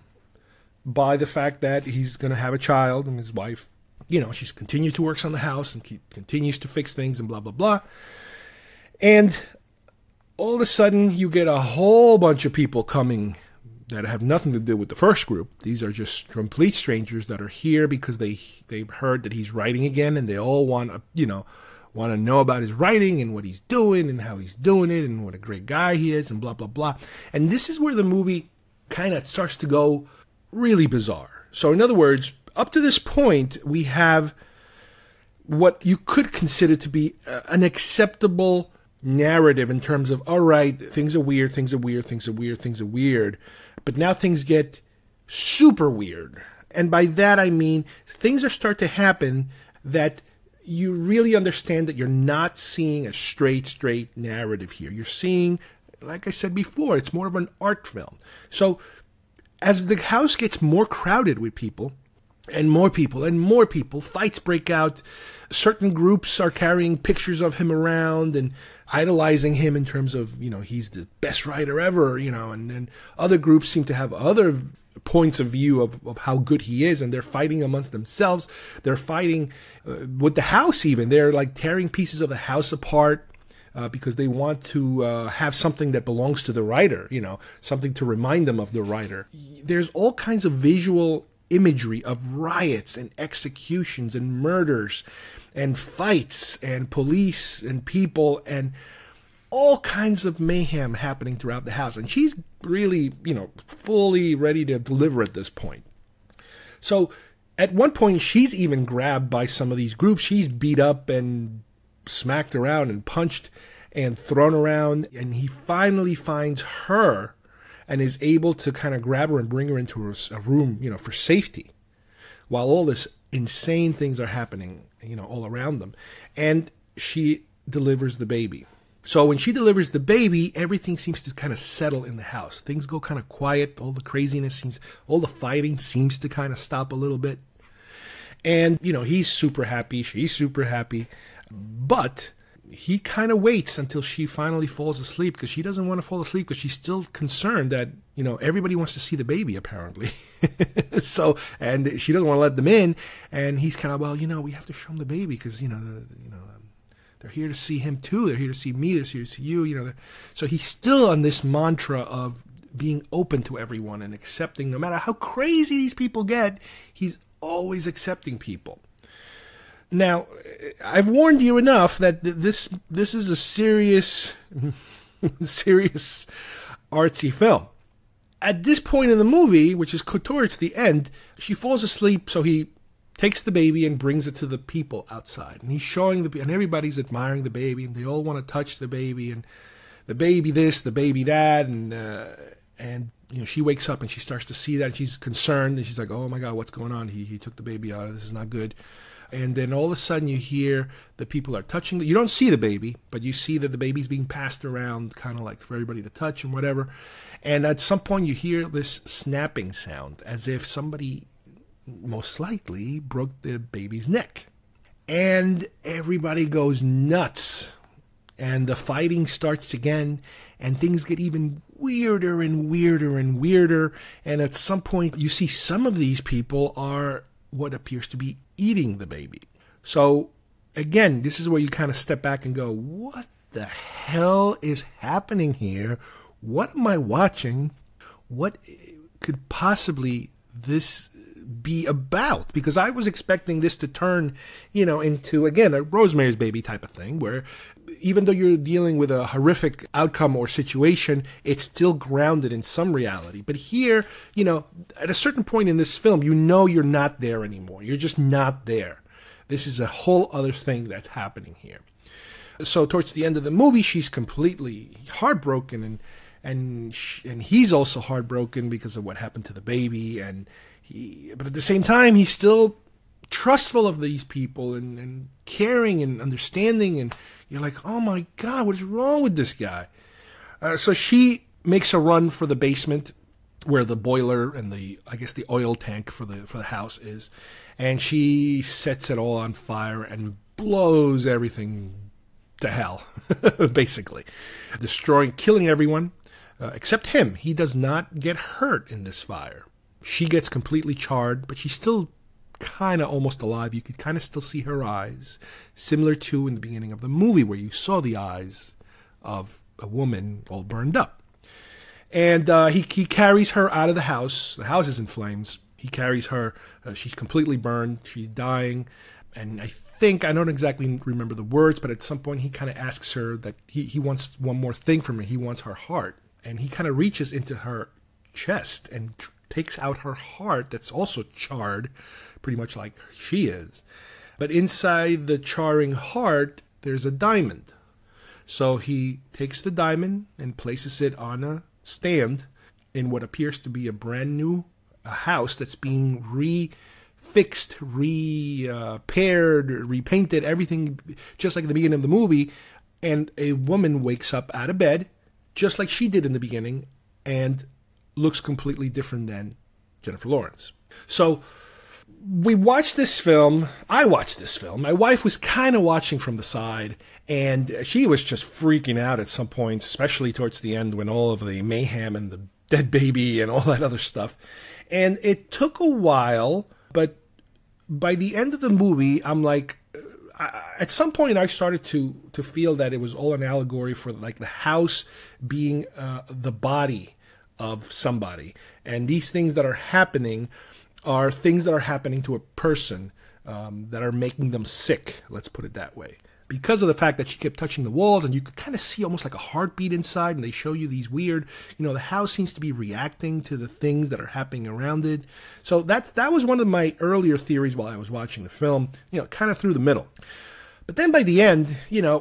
Speaker 2: by the fact that he's going to have a child, and his wife, she's continued to work on the house and continues to fix things and blah, blah, blah. And all of a sudden, you get a whole bunch of people coming that have nothing to do with the first group. These are just complete strangers that are here because they've heard that he's writing again, and they all want to know about his writing and what he's doing and how he's doing it and what a great guy he is and blah, blah, blah. And this is where the movie kind of starts to go really bizarre. So in other words, up to this point, we have what you could consider to be an acceptable narrative in terms of, all right, things are weird, things are weird, things are weird, things are weird. But now things get super weird. And by that I mean things are start to happen that you really understand that you're not seeing a straight narrative here. You're seeing, like I said before, it's more of an art film. So as the house gets more crowded with people, and more people, fights break out. Certain groups are carrying pictures of him around and idolizing him in terms of, he's the best writer ever, and then other groups seem to have other points of view of how good he is, and they're fighting amongst themselves. They're fighting with the house even. They're like tearing pieces of the house apart because they want to have something that belongs to the writer, something to remind them of the writer. There's all kinds of visual imagery of riots and executions and murders and fights and police and people and all kinds of mayhem happening throughout the house. And she's really, fully ready to deliver at this point. So at one point, she's even grabbed by some of these groups. She's beat up and smacked around and punched and thrown around. And he finally finds her and is able to kind of grab her and bring her into a room, for safety, while all this insane things are happening, all around them. And she delivers the baby. So when she delivers the baby, everything seems to kind of settle in the house. Things go kind of quiet. All the craziness all the fighting seems to kind of stop a little bit. And, he's super happy. She's super happy. But he kind of waits until she finally falls asleep, because she doesn't want to fall asleep because she's still concerned that, everybody wants to see the baby, apparently. So, and she doesn't want to let them in. And he's kind of, well, we have to show them the baby because, they're here to see him too. They're here to see me. They're here to see you. So he's still on this mantra of being open to everyone and accepting, no matter how crazy these people get, he's always accepting people. Now, I've warned you enough that this is a serious artsy film. At this point in the movie, which is towards the end, she falls asleep, so he takes the baby and brings it to the people outside. And he's showing and everybody's admiring the baby, and they all want to touch the baby, and the baby this, the baby that, and she wakes up and she starts to see that, and she's concerned, and she's like, oh my God, what's going on? He took the baby out. This is not good. And then all of a sudden you hear the people are touching. You don't see the baby, but you see that the baby's being passed around, kind of like for everybody to touch and whatever. And at some point you hear this snapping sound, as if somebody most likely broke the baby's neck. And everybody goes nuts. And the fighting starts again, and things get even weirder and weirder and weirder. And at some point you see some of these people are what appears to be eating the baby. So again, this is where you kind of step back and go, what the hell is happening here? What am I watching? What could possibly this be about? Because I was expecting this to turn, into, again, a Rosemary's Baby type of thing, where even though you're dealing with a horrific outcome or situation, it's still grounded in some reality. But here, at a certain point in this film, you're not there anymore. You're just not there. This is a whole other thing that's happening here. So towards the end of the movie, she's completely heartbroken, and he's also heartbroken because of what happened to the baby. But at the same time, he's still trustful of these people and caring and understanding, and you're like, oh my God, what is wrong with this guy? So she makes a run for the basement where the boiler and the oil tank for the house is, and she sets it all on fire and blows everything to hell, basically, killing everyone except him. He does not get hurt in this fire. She gets completely charred, but she's still kind of almost alive. You could kind of still see her eyes, similar to in the beginning of the movie where you saw the eyes of a woman all burned up. And he carries her out of the house. The house is in flames. He carries her. She's completely burned. She's dying. And I don't exactly remember the words, but at some point he kind of asks her that he wants one more thing from her. He wants her heart. And he kind of reaches into her chest and takes out her heart that's also charred, pretty much like she is. But inside the charring heart, there's a diamond. So he takes the diamond and places it on a stand in what appears to be a brand new house that's being refixed, repaired, repainted, everything just like at the beginning of the movie. And a woman wakes up out of bed, just like she did in the beginning, and looks completely different than Jennifer Lawrence. So we watched this film. I watched this film. My wife was kind of watching from the side, and she was just freaking out at some points, especially towards the end when all of the mayhem and the dead baby and all that other stuff. And it took a while, but by the end of the movie, I'm like, at some point I started to feel that it was all an allegory for like the house being the body of somebody. And these things that are happening are things that are happening to a person that are making them sick, let's put it that way. Because of the fact that she kept touching the walls, and you could kind of see almost like a heartbeat inside, and they show you these weird, the house seems to be reacting to the things that are happening around it. So that was one of my earlier theories while I was watching the film, kind of through the middle. But then by the end,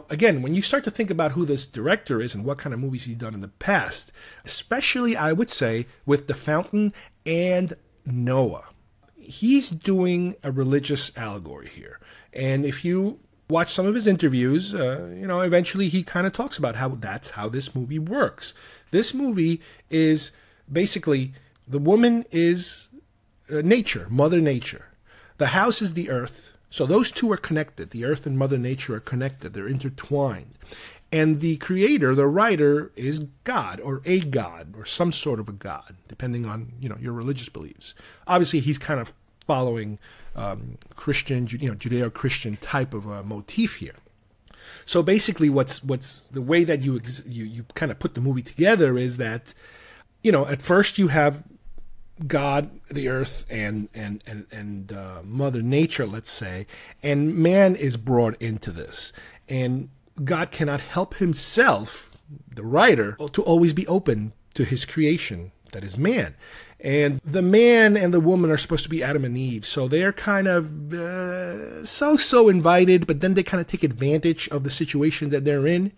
Speaker 2: again, when you start to think about who this director is and what kind of movies he's done in the past, especially, I would say, with The Fountain and Noah, he's doing a religious allegory here. And if you watch some of his interviews, eventually he kind of talks about how that's how this movie works. This movie is basically, the woman is nature, Mother Nature. The house is the earth. So those two are connected. The earth and Mother Nature are connected. They're intertwined. And the creator, the writer, is God, or a God, or some sort of a God, depending on, your religious beliefs. Obviously, he's kind of following Christian, Judeo-Christian type of a motif here. So basically, what's the way that you kind of put the movie together is that, at first you have God, the earth, and Mother Nature, let's say, and man is brought into this, and God cannot help himself, the writer, to always be open to his creation, that is man. And the man and the woman are supposed to be Adam and Eve, so they're kind of so invited, but then they kind of take advantage of the situation that they're in.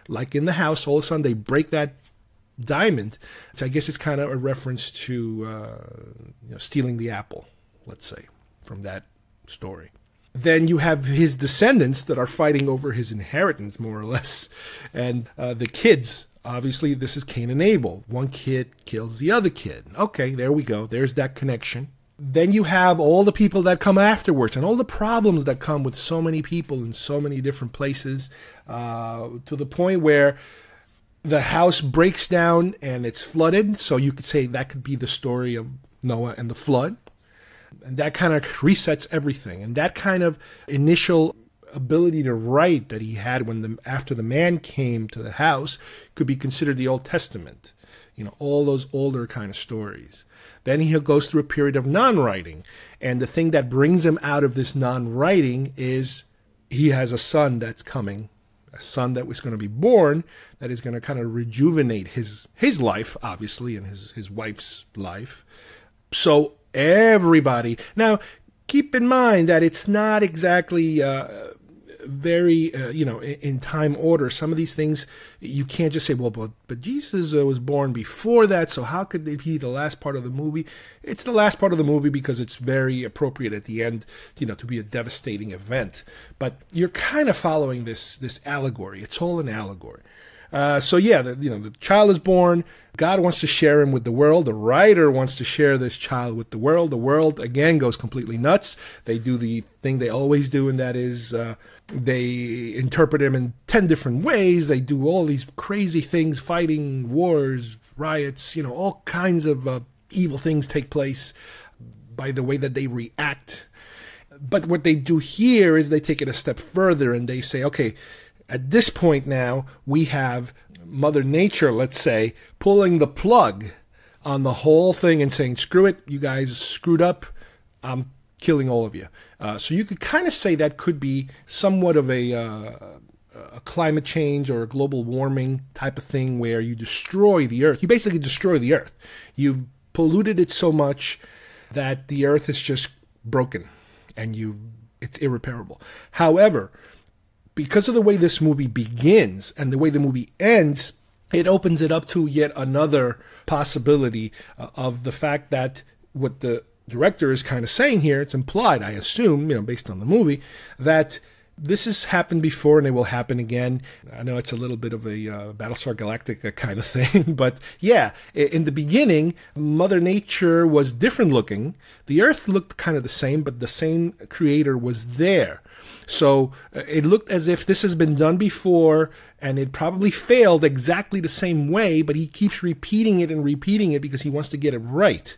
Speaker 2: Like in the house, all of a sudden they break that diamond, which I guess is kind of a reference to stealing the apple, let's say, from that story. Then you have his descendants that are fighting over his inheritance, more or less. And the kids, obviously, this is Cain and Abel. One kid kills the other kid. Okay, there we go. There's that connection. Then you have all the people that come afterwards and all the problems that come with so many people in so many different places, to the point where the house breaks down and it's flooded. So you could say that could be the story of Noah and the flood. And that kind of resets everything. And that kind of initial ability to write that he had after the man came to the house could be considered the Old Testament. All those older kind of stories. Then he goes through a period of non-writing. And the thing that brings him out of this non-writing is he has a son that's coming, a son that was going to be born, that is going to kind of rejuvenate his life, obviously, and his wife's life. So everybody. Now, keep in mind that it's not exactly very, in time order. Some of these things, you can't just say, well, but Jesus was born before that, so how could it be the last part of the movie? It's the last part of the movie because it's very appropriate at the end, to be a devastating event. But you're kind of following this allegory. It's all an allegory. The child is born. God wants to share him with the world. The writer wants to share this child with the world. The world, again, goes completely nuts. They do the thing they always do, and that is they interpret him in 10 different ways. They do all these crazy things, fighting, wars, riots, all kinds of evil things take place by the way that they react. But what they do here is they take it a step further, and they say, okay, at this point now, we have Mother Nature, let's say, pulling the plug on the whole thing and saying, screw it, you guys screwed up, I'm killing all of you. So you could kind of say that could be somewhat of a climate change or a global warming type of thing where you destroy the Earth. You basically destroy the Earth. You've polluted it so much that the Earth is just broken and it's irreparable. However, because of the way this movie begins and the way the movie ends, it opens it up to yet another possibility of the fact that what the director is kind of saying here, it's implied, I assume, based on the movie, that this has happened before and it will happen again. I know it's a little bit of a Battlestar Galactica kind of thing, but yeah, in the beginning, Mother Nature was different looking. The Earth looked kind of the same, but the same creator was there. So it looked as if this has been done before and it probably failed exactly the same way, but he keeps repeating it because he wants to get it right.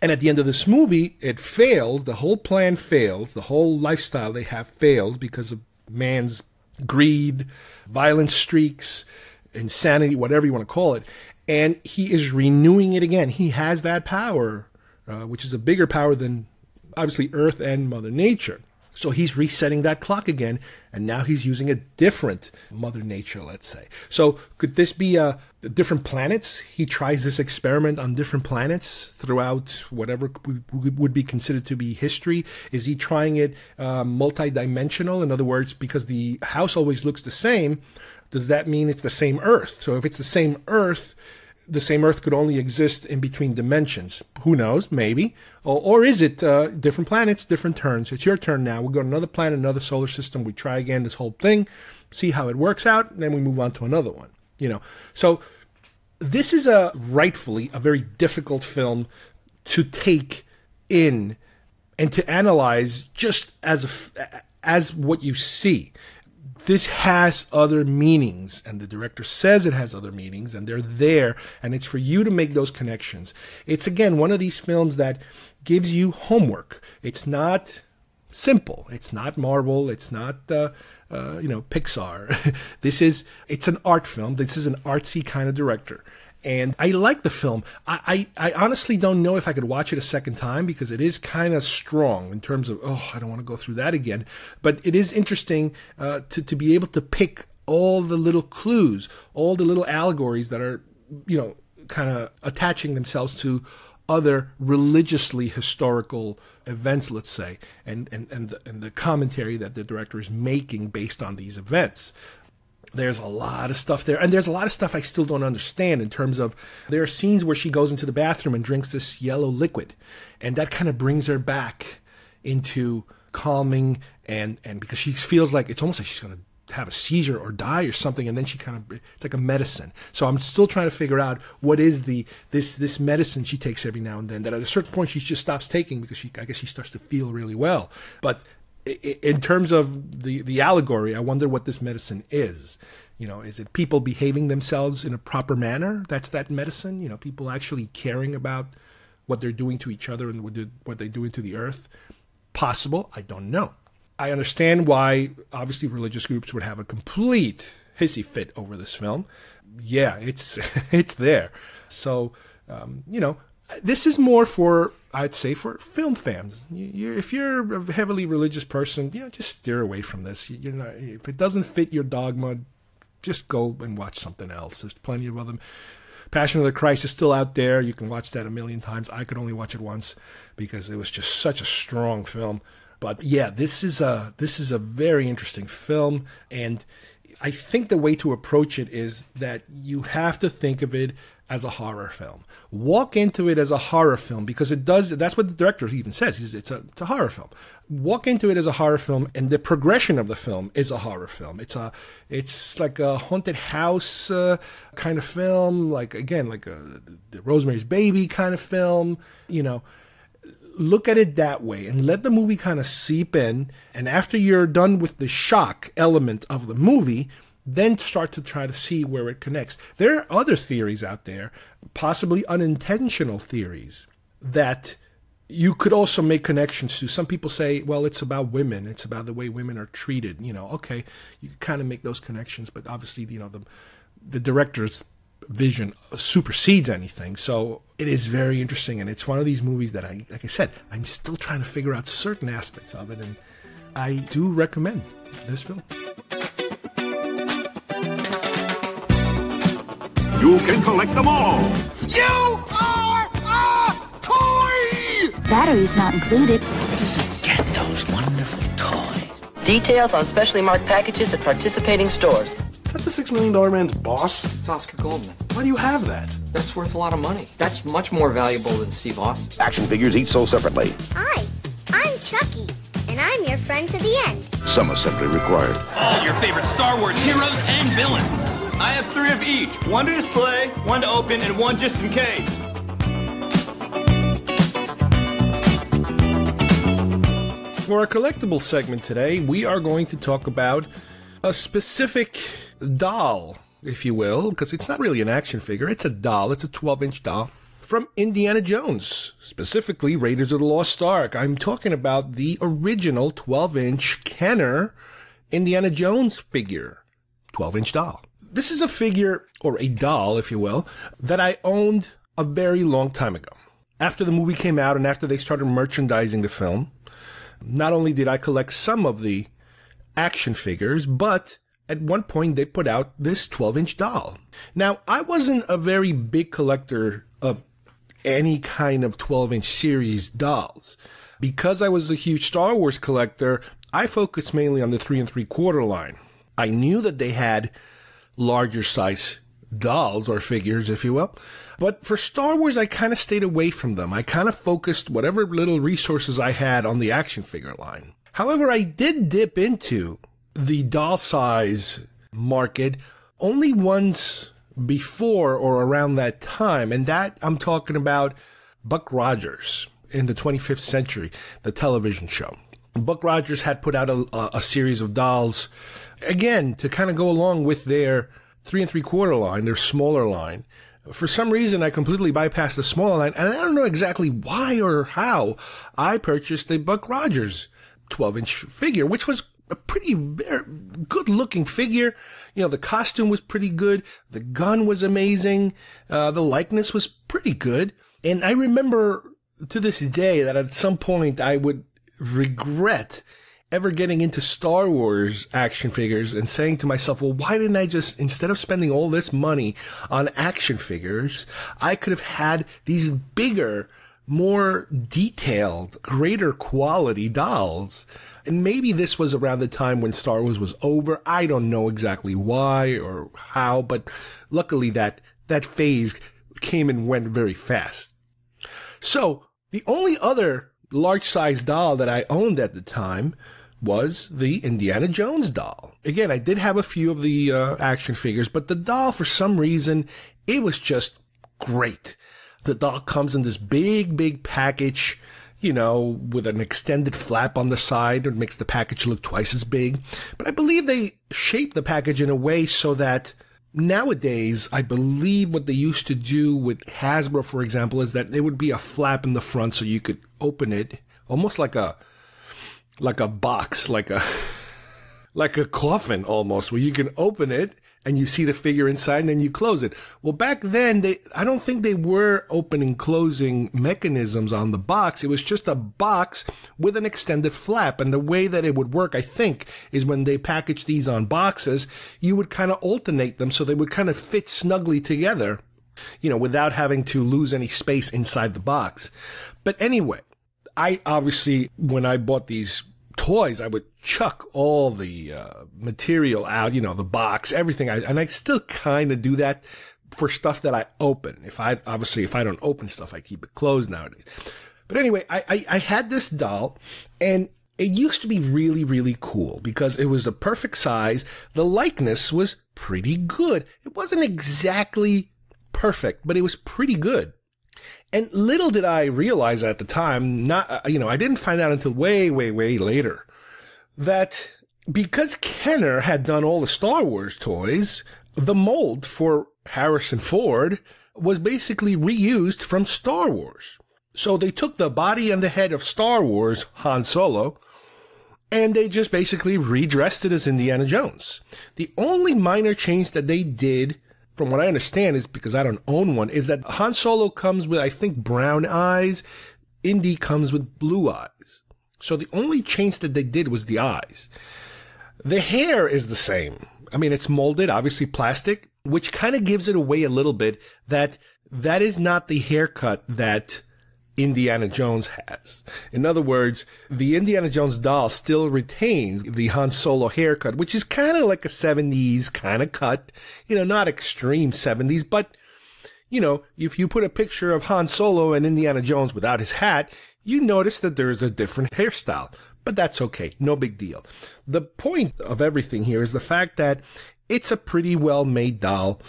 Speaker 2: And at the end of this movie, it fails. The whole plan fails. The whole lifestyle they have fails because of man's greed, violent streaks, insanity, whatever you want to call it. And he is renewing it again. He has that power, which is a bigger power than, obviously, Earth and Mother Nature. So he's resetting that clock again, and now he's using a different Mother Nature, let's say. So could this be different planets? He tries this experiment on different planets throughout whatever would be considered to be history. Is he trying it multi-dimensional? In other words, because the house always looks the same, does that mean it's the same Earth? So if it's the same Earth could only exist in between dimensions. Who knows? Maybe. Or is it different planets, different turns? It's your turn now. We go to another planet, another solar system. We try again this whole thing, see how it works out, and then we move on to another one. So this is rightfully a very difficult film to take in and to analyze just as what you see. This has other meanings, and the director says it has other meanings, and they're there, and it's for you to make those connections. It's, again, one of these films that gives you homework. It's not simple. It's not Marvel. It's not, Pixar. It's an art film. This is an artsy kind of director. And I like the film. I honestly don't know if I could watch it a second time because it is kind of strong in terms of, I don't want to go through that again. But it is interesting to be able to pick all the little clues, all the little allegories that are, kind of attaching themselves to other religiously historical events, let's say, and the commentary that the director is making based on these events. There's a lot of stuff there. And there's a lot of stuff I still don't understand in terms of there are scenes where she goes into the bathroom and drinks this yellow liquid. And that kind of brings her back into calming and because she feels like it's almost like she's going to have a seizure or die or something. And then she it's like a medicine. So I'm still trying to figure out what is this medicine she takes every now and then that at a certain point she just stops taking because I guess she starts to feel really well. But in terms of the allegory, I wonder what this medicine is. Is it people behaving themselves in a proper manner? That's that medicine? People actually caring about what they're doing to each other and what they're doing to the earth? Possible. I don't know. I understand why, obviously, religious groups would have a complete hissy fit over this film. Yeah, it's there. So, this is more for, I'd say, for film fans. If you're a heavily religious person, just steer away from this. If it doesn't fit your dogma, just go and watch something else. There's plenty of other. Passion of the Christ is still out there. You can watch that a million times. I could only watch it once because it was just such a strong film. But yeah, this is a very interesting film, and I think the way to approach it is that you have to think of it as a horror film. Walk into it as a horror film because it does. That's what the director even says. It's a horror film. Walk into it as a horror film, and the progression of the film is a horror film. It's like a haunted house kind of film, like the Rosemary's Baby kind of film. Look at it that way and let the movie kind of seep in. And after you're done with the shock element of the movie, then start to try to see where it connects. There are other theories out there, possibly unintentional theories, that you could also make connections to. Some people say, well, it's about women. It's about the way women are treated. Okay, you can kind of make those connections, but obviously, the director's vision supersedes anything. So it is very interesting, and it's one of these movies that like I said, I'm still trying to figure out certain aspects of it, and I do recommend this film.
Speaker 5: You can collect them all.
Speaker 4: You are a toy!
Speaker 19: Batteries not included.
Speaker 4: Get those wonderful toys.
Speaker 21: Details on specially marked packages at participating stores.
Speaker 12: Is that the $6 Million Man's boss?
Speaker 22: It's Oscar Goldman.
Speaker 12: Why do you have that?
Speaker 22: That's worth a lot of money. That's much more valuable than Steve Austin.
Speaker 23: Action figures each sold separately.
Speaker 24: Hi, I'm Chucky, and I'm your friend to the end.
Speaker 23: Some assembly required.
Speaker 25: All your favorite Star Wars heroes and villains. I have 3 of each. 1 to display, 1 to open, and 1 just in case.
Speaker 2: For our collectibles segment today, we are going to talk about a specific doll, if you will, because it's not really an action figure. It's a doll. It's a 12-inch doll from Indiana Jones, specifically Raiders of the Lost Ark. I'm talking about the original 12-inch Kenner Indiana Jones figure, 12-inch doll. This is a figure, or a doll, if you will, that I owned a very long time ago. After the movie came out and after they started merchandising the film, not only did I collect some of the action figures, but at one point they put out this 12-inch doll. Now, I wasn't a very big collector of any kind of 12-inch series dolls. Because I was a huge Star Wars collector, I focused mainly on the 3 3/4 line. I knew that they had larger size dolls or figures, if you will. But for Star Wars, I kind of stayed away from them. I kind of focused whatever little resources I had on the action figure line. However, I did dip into the doll size market only once before or around that time, and that I'm talking about Buck Rogers in the 25th Century, the television show. Buck Rogers had put out a series of dolls, again, to kind of go along with their 3 3/4 line, their smaller line. For some reason, I completely bypassed the smaller line, and I don't know exactly why or how I purchased a Buck Rogers 12-inch figure, which was a pretty good-looking figure. You know, the costume was pretty good. The gun was amazing. The likeness was pretty good. And I remember to this day that at some point I would regret ever getting into Star Wars action figures and saying to myself, well, why didn't I just, instead of spending all this money on action figures, I could have had these bigger, more detailed, greater quality dolls. And maybe this was around the time when Star Wars was over. I don't know exactly why or how, but luckily that phase came and went very fast. So the only other large-sized doll that I owned at the time was the Indiana Jones doll. Again, I did have a few of the action figures, but the doll, for some reason, it was just great. The doll comes in this big package, you know, with an extended flap on the side. It makes the package look twice as big. But I believe they shaped the package in a way so that nowadays, I believe what they used to do with Hasbro, for example, is that there would be a flap in the front so you could open it almost like a box, like a coffin almost, where you can open it and you see the figure inside and then you close it. Well, back then, I don't think they were open and closing mechanisms on the box. It was just a box with an extended flap. And the way that it would work, I think, is when they packaged these on boxes, you would kind of alternate them so they would kind of fit snugly together, you know, without having to lose any space inside the box. But anyway, I obviously, when I bought these toys, I would chuck all the material out, you know, the box, everything. And I still kind of do that for stuff that I open. If I don't open stuff, I keep it closed nowadays. But anyway, I had this doll, and it used to be really, really cool because it was the perfect size. The likeness was pretty good. It wasn't exactly perfect, but it was pretty good. And little did I realize at the time, I didn't find out until way, way, way later, that because Kenner had done all the Star Wars toys, the mold for Harrison Ford was basically reused from Star Wars. So they took the body and the head of Star Wars, Han Solo, and they just basically redressed it as Indiana Jones. The only minor change that they did from what I understand is, because I don't own one, is that Han Solo comes with, I think, brown eyes. Indy comes with blue eyes. So the only change that they did was the eyes. The hair is the same. I mean, it's molded, obviously plastic, which kind of gives it away a little bit that is not the haircut that Indiana Jones has. In other words, the Indiana Jones doll still retains the Han Solo haircut, which is kind of like a 70s kind of cut, not extreme 70s, but, if you put a picture of Han Solo and Indiana Jones without his hat, you notice that there is a different hairstyle, but that's okay. No big deal. The point of everything here is the fact that it's a pretty well-made doll,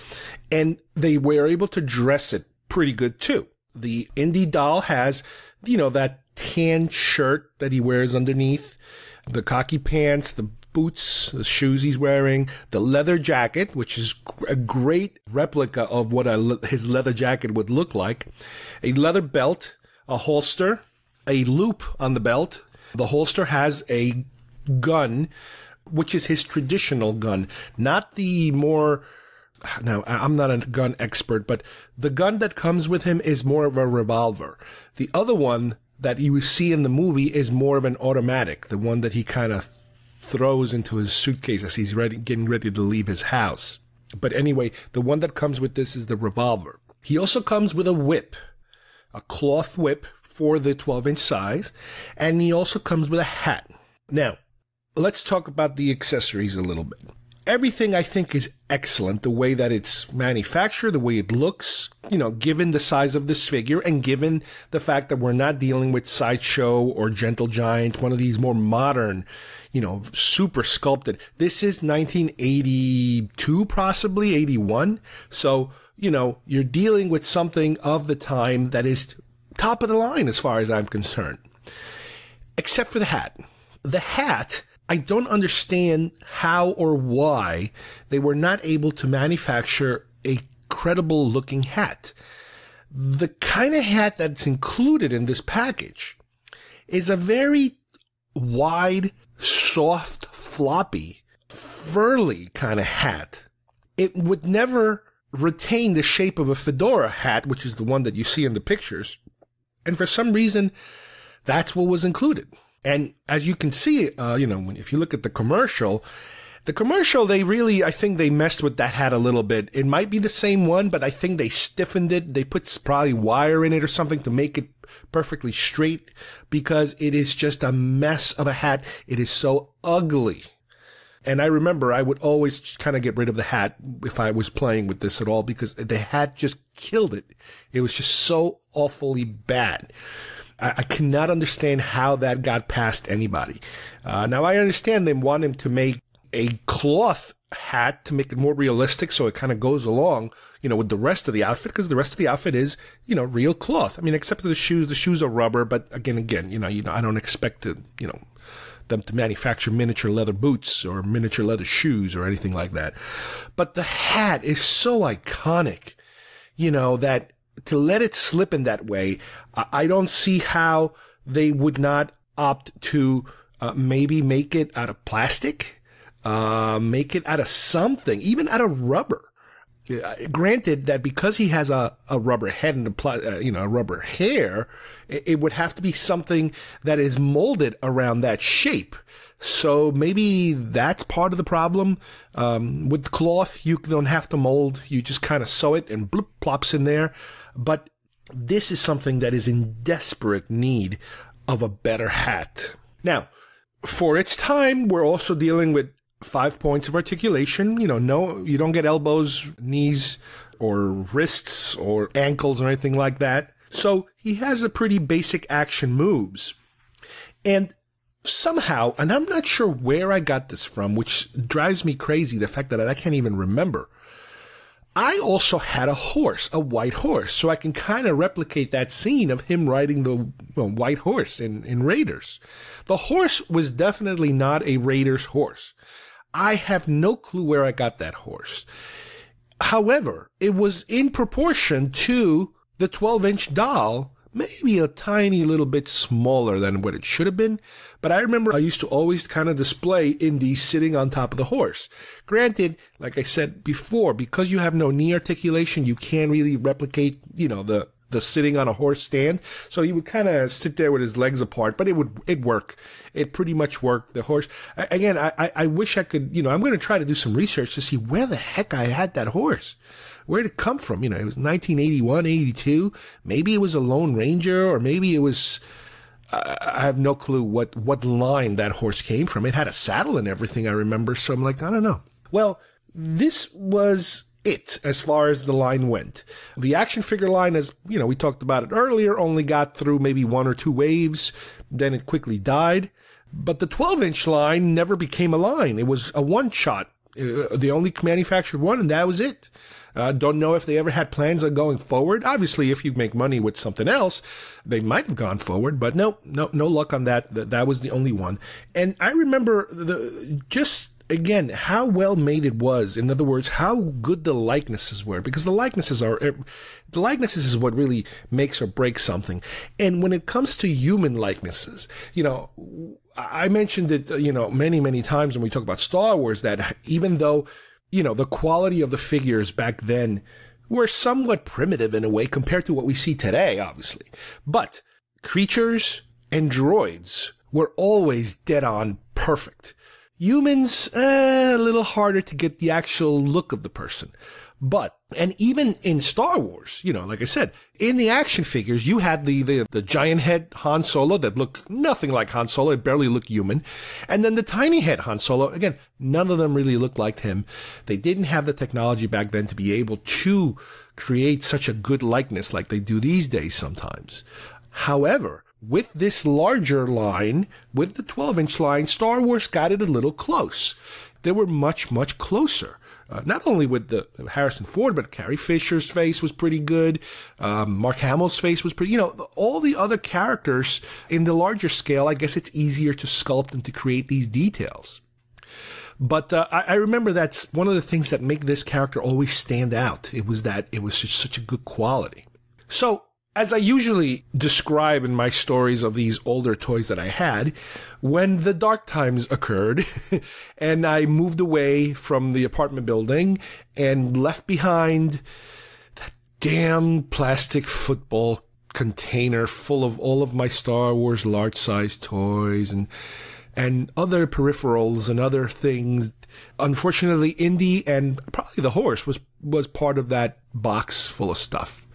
Speaker 2: and they were able to dress it pretty good too. The Indy doll has, that tan shirt that he wears underneath, the khaki pants, the boots, the shoes he's wearing, the leather jacket, which is a great replica of what his leather jacket would look like, a leather belt, a holster, a loop on the belt. The holster has a gun, which is his traditional gun, not the more... Now, I'm not a gun expert, but the gun that comes with him is more of a revolver. The other one that you see in the movie is more of an automatic, the one that he kind of throws into his suitcase as he's getting ready to leave his house. But anyway, the one that comes with this is the revolver. He also comes with a whip, a cloth whip for the 12-inch size, and he also comes with a hat. Now, let's talk about the accessories a little bit. Everything, I think, is excellent. The way that it's manufactured, the way it looks, given the size of this figure and given the fact that we're not dealing with Sideshow or Gentle Giant, one of these more modern, super sculpted. This is 1982, possibly 81. So, you're dealing with something of the time that is top of the line as far as I'm concerned. Except for the hat. The hat... I don't understand how or why they were not able to manufacture a credible looking hat. The kind of hat that's included in this package is a very wide, soft, floppy, furly kind of hat. It would never retain the shape of a fedora hat, which is the one that you see in the pictures. And for some reason, that's what was included. And as you can see, if you look at the commercial, they really, I think they messed with that hat a little bit. It might be the same one, but I think they stiffened it. They put probably wire in it or something to make it perfectly straight, because it is just a mess of a hat. It is so ugly. And I remember I would always kind of get rid of the hat if I was playing with this at all, because the hat just killed it. It was just so awfully bad. I cannot understand how that got past anybody. Now, I understand they want him to make a cloth hat to make it more realistic, so it kind of goes along, with the rest of the outfit, because the rest of the outfit is, real cloth. I mean, except for the shoes. The shoes are rubber, but again, I don't expect to, them to manufacture miniature leather boots or miniature leather shoes or anything like that. But the hat is so iconic, that to let it slip in that way, I don't see how they would not opt to maybe make it out of plastic, make it out of something, even out of rubber. Granted that because he has a rubber head and a rubber hair, it would have to be something that is molded around that shape. So maybe that's part of the problem. With cloth, you don't have to mold. You just kind of sew it and bloop, plops in there. But this is something that is in desperate need of a better hat. Now, for its time, we're also dealing with 5 points of articulation. No, you don't get elbows, knees, or wrists, or ankles, or anything like that. So he has a pretty basic action moves. And somehow, and I'm not sure where I got this from, which drives me crazy, the fact that I can't even remember, I also had a horse, a white horse, so I can kind of replicate that scene of him riding the white horse in Raiders. The horse was definitely not a Raiders horse. I have no clue where I got that horse. However, it was in proportion to the 12-inch doll maybe a tiny little bit smaller than what it should have been. But I remember I used to always kind of display Indy sitting on top of the horse. Granted, like I said before, because you have no knee articulation, you can't really replicate, the sitting on a horse stand. So he would kind of sit there with his legs apart, but it'd work. It pretty much worked. The horse, again, I wish I could, I'm going to try to do some research to see where the heck I had that horse. Where did it come from? It was 1981, 82. Maybe it was a Lone Ranger, or maybe it was, I have no clue what line that horse came from. It had a saddle and everything, I remember. So I'm like, I don't know. Well, this was it as far as the line went. The action figure line, as we talked about it earlier, only got through maybe 1 or 2 waves. Then it quickly died. But the 12-inch line never became a line. It was a one-shot. The only manufactured one, and that was it. Don't know if they ever had plans on going forward. Obviously, if you make money with something else, they might have gone forward, but no luck on that. That was the only one. And I remember again, how well made it was. In other words, how good the likenesses were, because the likenesses is what really makes or breaks something. And when it comes to human likenesses, I mentioned it, many, many times when we talk about Star Wars, that even though, the quality of the figures back then were somewhat primitive in a way compared to what we see today, obviously. But creatures and droids were always dead on perfect. Humans, a little harder to get the actual look of the person. And even in Star Wars, like I said, in the action figures, you had the giant head Han Solo that looked nothing like Han Solo. It barely looked human. And then the tiny head Han Solo, again, none of them really looked like him. They didn't have the technology back then to be able to create such a good likeness like they do these days sometimes. However, with this larger line, with the 12-inch line, Star Wars got it a little close. They were much, much closer. Not only with the Harrison Ford, but Carrie Fisher's face was pretty good. Mark Hamill's face was pretty, all the other characters in the larger scale, I guess it's easier to sculpt and to create these details. But I remember that's one of the things that make this character always stand out. It was that it was just such a good quality. So, as I usually describe in my stories of these older toys that I had, when the dark times occurred and I moved away from the apartment building and left behind that damn plastic football container full of all of my Star Wars large-sized toys and other peripherals and other things. Unfortunately, Indy and probably the horse was part of that box full of stuff.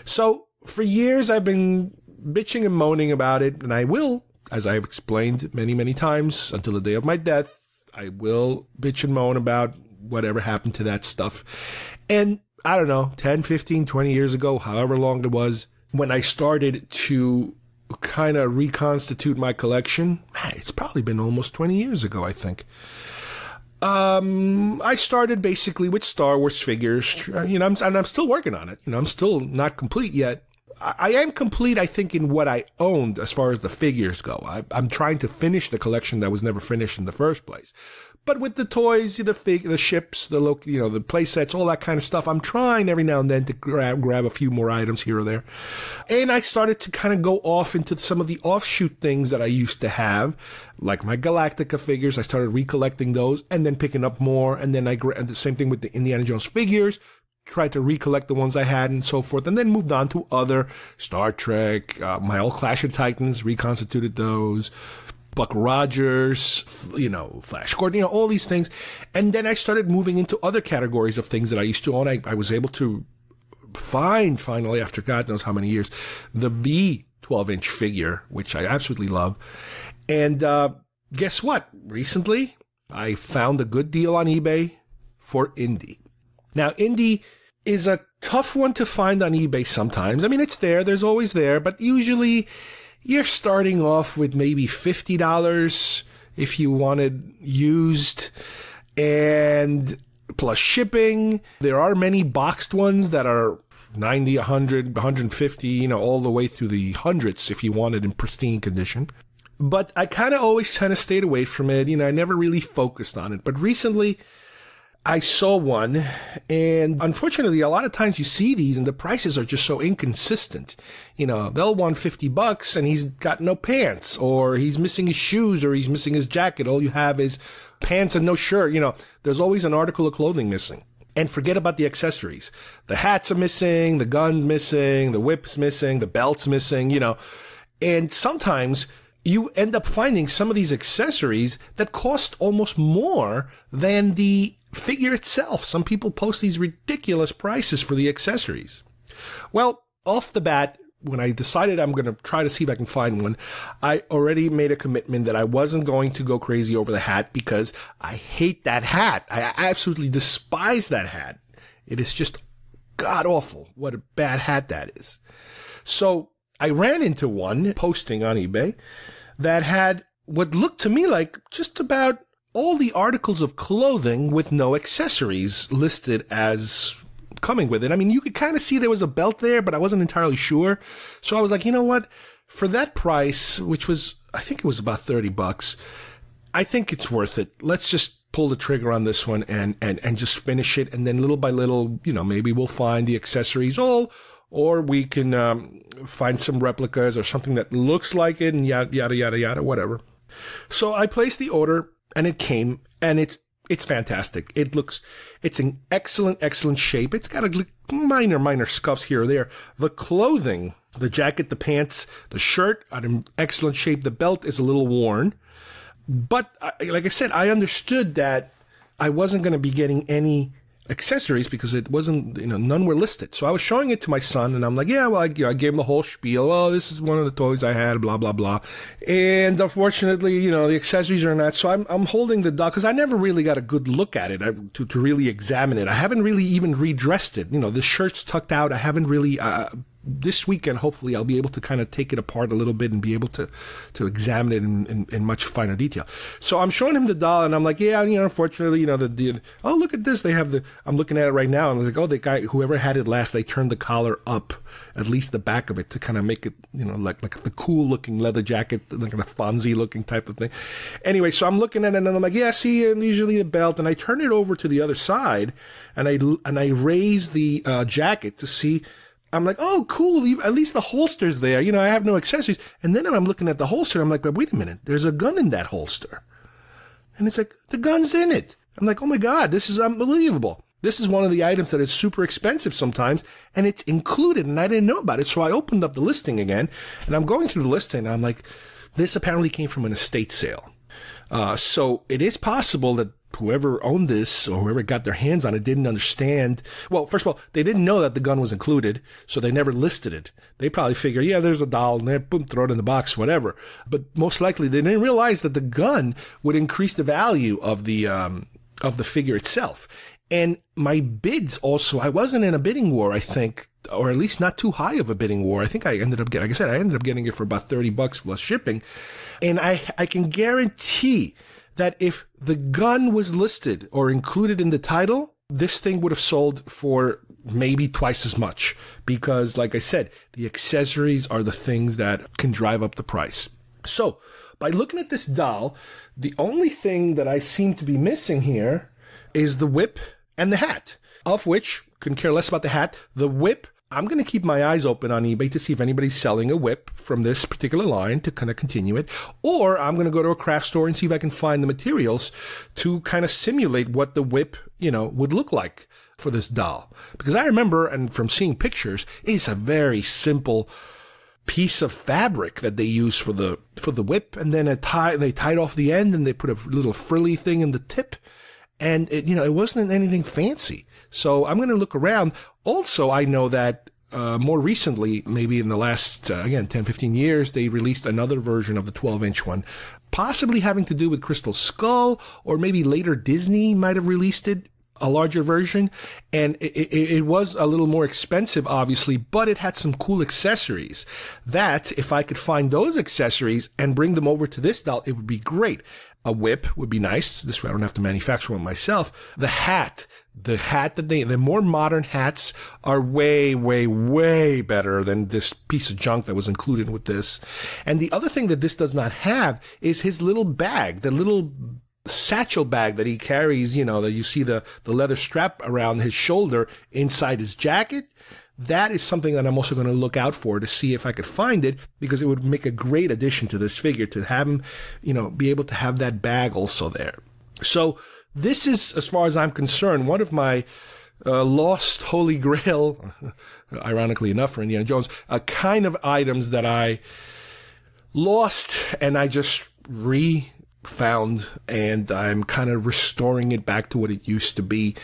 Speaker 2: So, for years, I've been bitching and moaning about it, and I will, as I've explained many, many times, until the day of my death, I will bitch and moan about whatever happened to that stuff. And I don't know, 10, 15, 20 years ago, however long it was, when I started to kind of reconstitute my collection, it's probably been almost 20 years ago, I think. I started basically with Star Wars figures, I'm still working on it. I'm still not complete yet. I am complete, I think, in what I owned as far as the figures go. I'm trying to finish the collection that was never finished in the first place. But with the toys, the ships, the play sets, all that kind of stuff, I'm trying every now and then to grab a few more items here or there. And I started to kind of go off into some of the offshoot things that I used to have, like my Galactica figures. I started recollecting those and then picking up more. And then the same thing with the Indiana Jones figures. Tried to recollect the ones I had and so forth, and then moved on to other Star Trek, my old Clash of Titans, reconstituted those, Buck Rogers, Flash Gordon, all these things. And then I started moving into other categories of things that I used to own. I was able to find, finally, after God knows how many years, the V 12-inch figure, which I absolutely love. And guess what? Recently, I found a good deal on eBay for Indy. Now, Indy is a tough one to find on eBay sometimes. I mean, it's there. There's always there. But usually, you're starting off with maybe $50 if you wanted used. And plus shipping. There are many boxed ones that are 90, 100, 150, all the way through the hundreds if you want it in pristine condition. But I kind of always stayed away from it. I never really focused on it. But recently, I saw one, and unfortunately, a lot of times you see these and the prices are just so inconsistent. You know, they'll want $50 and he's got no pants, or he's missing his shoes, or he's missing his jacket. All you have is pants and no shirt. You know, there's always an article of clothing missing. And forget about the accessories. The hats are missing, the gun's missing, the whip's missing, the belt's missing, you know. And sometimes you end up finding some of these accessories that cost almost more than the figure itself. Some people post these ridiculous prices for the accessories. Well, off the bat, when I decided I'm going to try to see if I can find one, I already made a commitment that I wasn't going to go crazy over the hat because I hate that hat. I absolutely despise that hat. It is just god-awful. What a bad hat that is. So I ran into one posting on eBay that had what looked to me like just about all the articles of clothing with no accessories listed as coming with it. I mean, you could kind of see there was a belt there, but I wasn't entirely sure. So I was like, you know what? For that price, which was, I think it was about $30, I think it's worth it. Let's just pull the trigger on this one and just finish it. And then little by little, you know, maybe we'll find the accessories or we can find some replicas or something that looks like it and yada, yada, yada, yada, whatever. So I placed the order and it came, and it's fantastic. It's in excellent shape. It's got a minor scuffs here or there. The clothing, the jacket, the pants, the shirt are in excellent shape. The belt is a little worn. But like I said, I understood that I wasn't going to be getting any accessories because it wasn't, you know, none were listed. So I was showing it to my son and I'm like, yeah, well, I gave him the whole spiel. Oh, this is one of the toys I had, blah, blah, blah. And unfortunately, you know, the accessories are not. So I'm holding the doll because I never really got a good look at it to really examine it. I haven't really even redressed it. You know, the shirt's tucked out. I haven't really, this weekend, hopefully, I'll be able to kind of take it apart a little bit and be able to examine it in much finer detail. So I'm showing him the doll, and I'm like, yeah, you know, unfortunately, you know, oh, look at this. They have I'm looking at it right now, and I was like, oh, the guy, whoever had it last, they turned the collar up, at least the back of it, to kind of make it, you know, like the cool-looking leather jacket, like the Fonzie-looking type of thing. Anyway, so I'm looking at it, and I'm like, yeah, see, and usually the belt, and I turn it over to the other side, and I raise the jacket to see. I'm like, oh, cool. At least the holster's there. You know, I have no accessories. And then I'm looking at the holster. I'm like, but wait a minute. There's a gun in that holster. And it's like, the gun's in it. I'm like, oh my God, this is unbelievable. This is one of the items that is super expensive sometimes, and it's included, and I didn't know about it. So I opened up the listing again, and I'm going through the listing, and I'm like, this apparently came from an estate sale. So it is possible that whoever owned this or whoever got their hands on it didn't understand. Well, first of all, they didn't know that the gun was included, so they never listed it. They probably figured, yeah, there's a doll, and they boom, throw it in the box, whatever. But most likely, they didn't realize that the gun would increase the value of the figure itself. And my bids also, I wasn't in a bidding war, I think, or at least not too high of a bidding war. I think I ended up getting, like I said, I ended up getting it for about $30 plus shipping. And I can guarantee that if the gun was listed or included in the title, this thing would have sold for maybe twice as much. Because, like I said, the accessories are the things that can drive up the price. So, by looking at this doll, the only thing that I seem to be missing here is the whip and the hat, of which, couldn't care less about the hat. The whip, I'm going to keep my eyes open on eBay to see if anybody's selling a whip from this particular line to kind of continue it. Or I'm going to go to a craft store and see if I can find the materials to kind of simulate what the whip, you know, would look like for this doll. Because I remember, and from seeing pictures, it's a very simple piece of fabric that they use for the whip, and then they tied off the end and they put a little frilly thing in the tip. And it, you know, it wasn't anything fancy. So I'm going to look around. Also, I know that more recently, maybe in the last, 10, 15 years, they released another version of the 12-inch one, possibly having to do with Crystal Skull, or maybe later Disney might have released it, a larger version. And it was a little more expensive, obviously, but it had some cool accessories that if I could find those accessories and bring them over to this doll, it would be great. A whip would be nice. This way I don't have to manufacture one myself. The hat that the more modern hats are way, way, way better than this piece of junk that was included with this. And the other thing that this does not have is his little bag, the little satchel bag that he carries, you know, that you see the leather strap around his shoulder inside his jacket. That is something that I'm also going to look out for to see if I could find it, because it would make a great addition to this figure to have him, you know, be able to have that bag also there. So this is, as far as I'm concerned, one of my lost Holy Grail, ironically enough for Indiana Jones, kind of items that I lost and I just found, and I'm kind of restoring it back to what it used to be.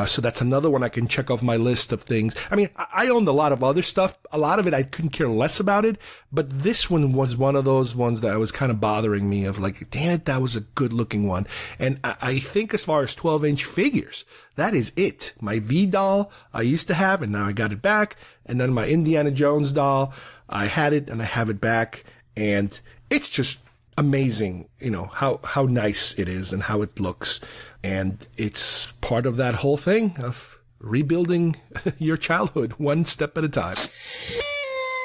Speaker 2: So that's another one I can check off my list of things. I mean, I owned a lot of other stuff. A lot of it I couldn't care less about it, but this one was one of those ones that was kind of bothering me, of like, damn it, that was a good looking one. And I think as far as 12-inch figures, that is it. My V doll I used to have, and now I got it back. And then my Indiana Jones doll, I had it and I have it back. And it's just amazing, you know, how nice it is and how it looks. And it's part of that whole thing of rebuilding your childhood one step at a time.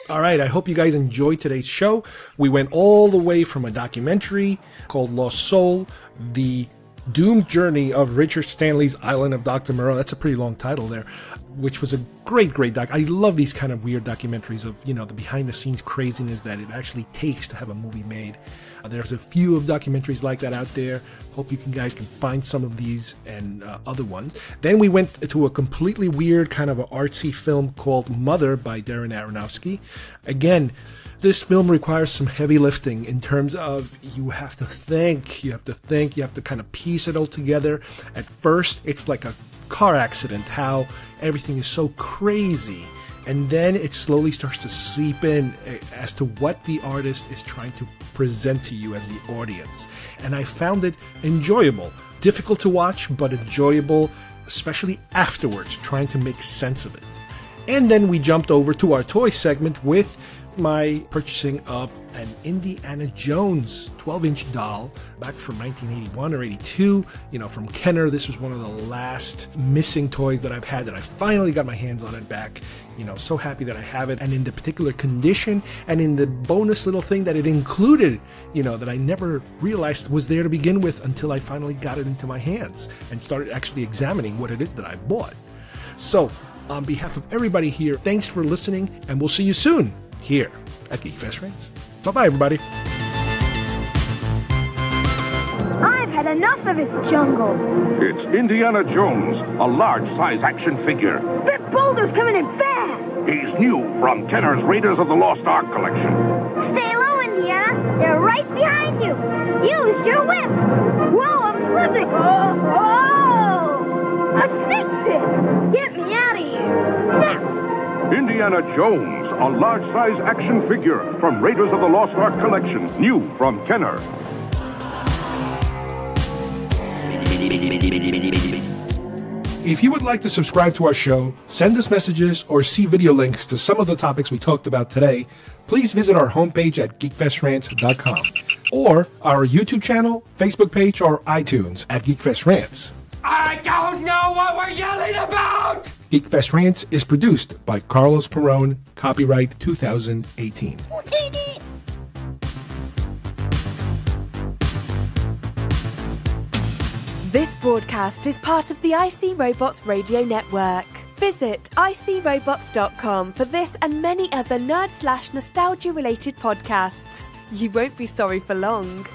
Speaker 2: All right, I hope you guys enjoyed today's show. We went all the way from a documentary called Lost Soul, the doomed journey of Richard Stanley's Island of Dr. Moreau. That's a pretty long title there, which was a great doc. I love these kind of weird documentaries of, you know, the behind-the-scenes craziness that it actually takes to have a movie made. There's a few of documentaries like that out there. Hope you guys can find some of these and other ones. Then we went to a completely weird kind of an artsy film called Mother by Darren Aronofsky. Again, this film requires some heavy lifting in terms of you have to think, you have to kind of piece it all together. At first, it's like a car accident, how everything is so crazy, and then it slowly starts to seep in as to what the artist is trying to present to you as the audience. And I found it enjoyable, difficult to watch, but enjoyable, especially afterwards, trying to make sense of it. And then we jumped over to our toy segment with my purchasing of an Indiana Jones 12-inch doll back from 1981 or 82, you know, from Kenner. This was one of the last missing toys that I've had that I finally got my hands on it back. You know, so happy that I have it, and in the particular condition, and in the bonus little thing that it included, you know, that I never realized was there to begin with until I finally got it into my hands and started actually examining what it is that I bought. So, on behalf of everybody here, thanks for listening, and we'll see you soon here at GeekFest Rants. Bye-bye, everybody.
Speaker 24: I've had enough of this jungle.
Speaker 5: It's Indiana Jones, a large-size action figure.
Speaker 24: That boulder's coming in fast.
Speaker 5: He's new from Kenner's Raiders of the Lost Ark collection.
Speaker 24: Stay low, Indiana. They're right behind you. Use your whip. Whoa, I'm slipping. Oh! A snake pit. Get me out of here. Now.
Speaker 5: Indiana Jones, a large-size action figure from Raiders of the Lost Ark collection, new from Kenner.
Speaker 2: If you would like to subscribe to our show, send us messages, or see video links to some of the topics we talked about today, please visit our homepage at geekfestrants.com or our YouTube channel, Facebook page, or iTunes at GeekFest Rants.
Speaker 4: I don't know what we're yelling about!
Speaker 2: GeekFest Rants is produced by Carlos Perón, copyright 2018.
Speaker 1: This broadcast is part of the IC Robots Radio Network. Visit icrobots.com for this and many other nerd/nostalgia related podcasts. You won't be sorry for long.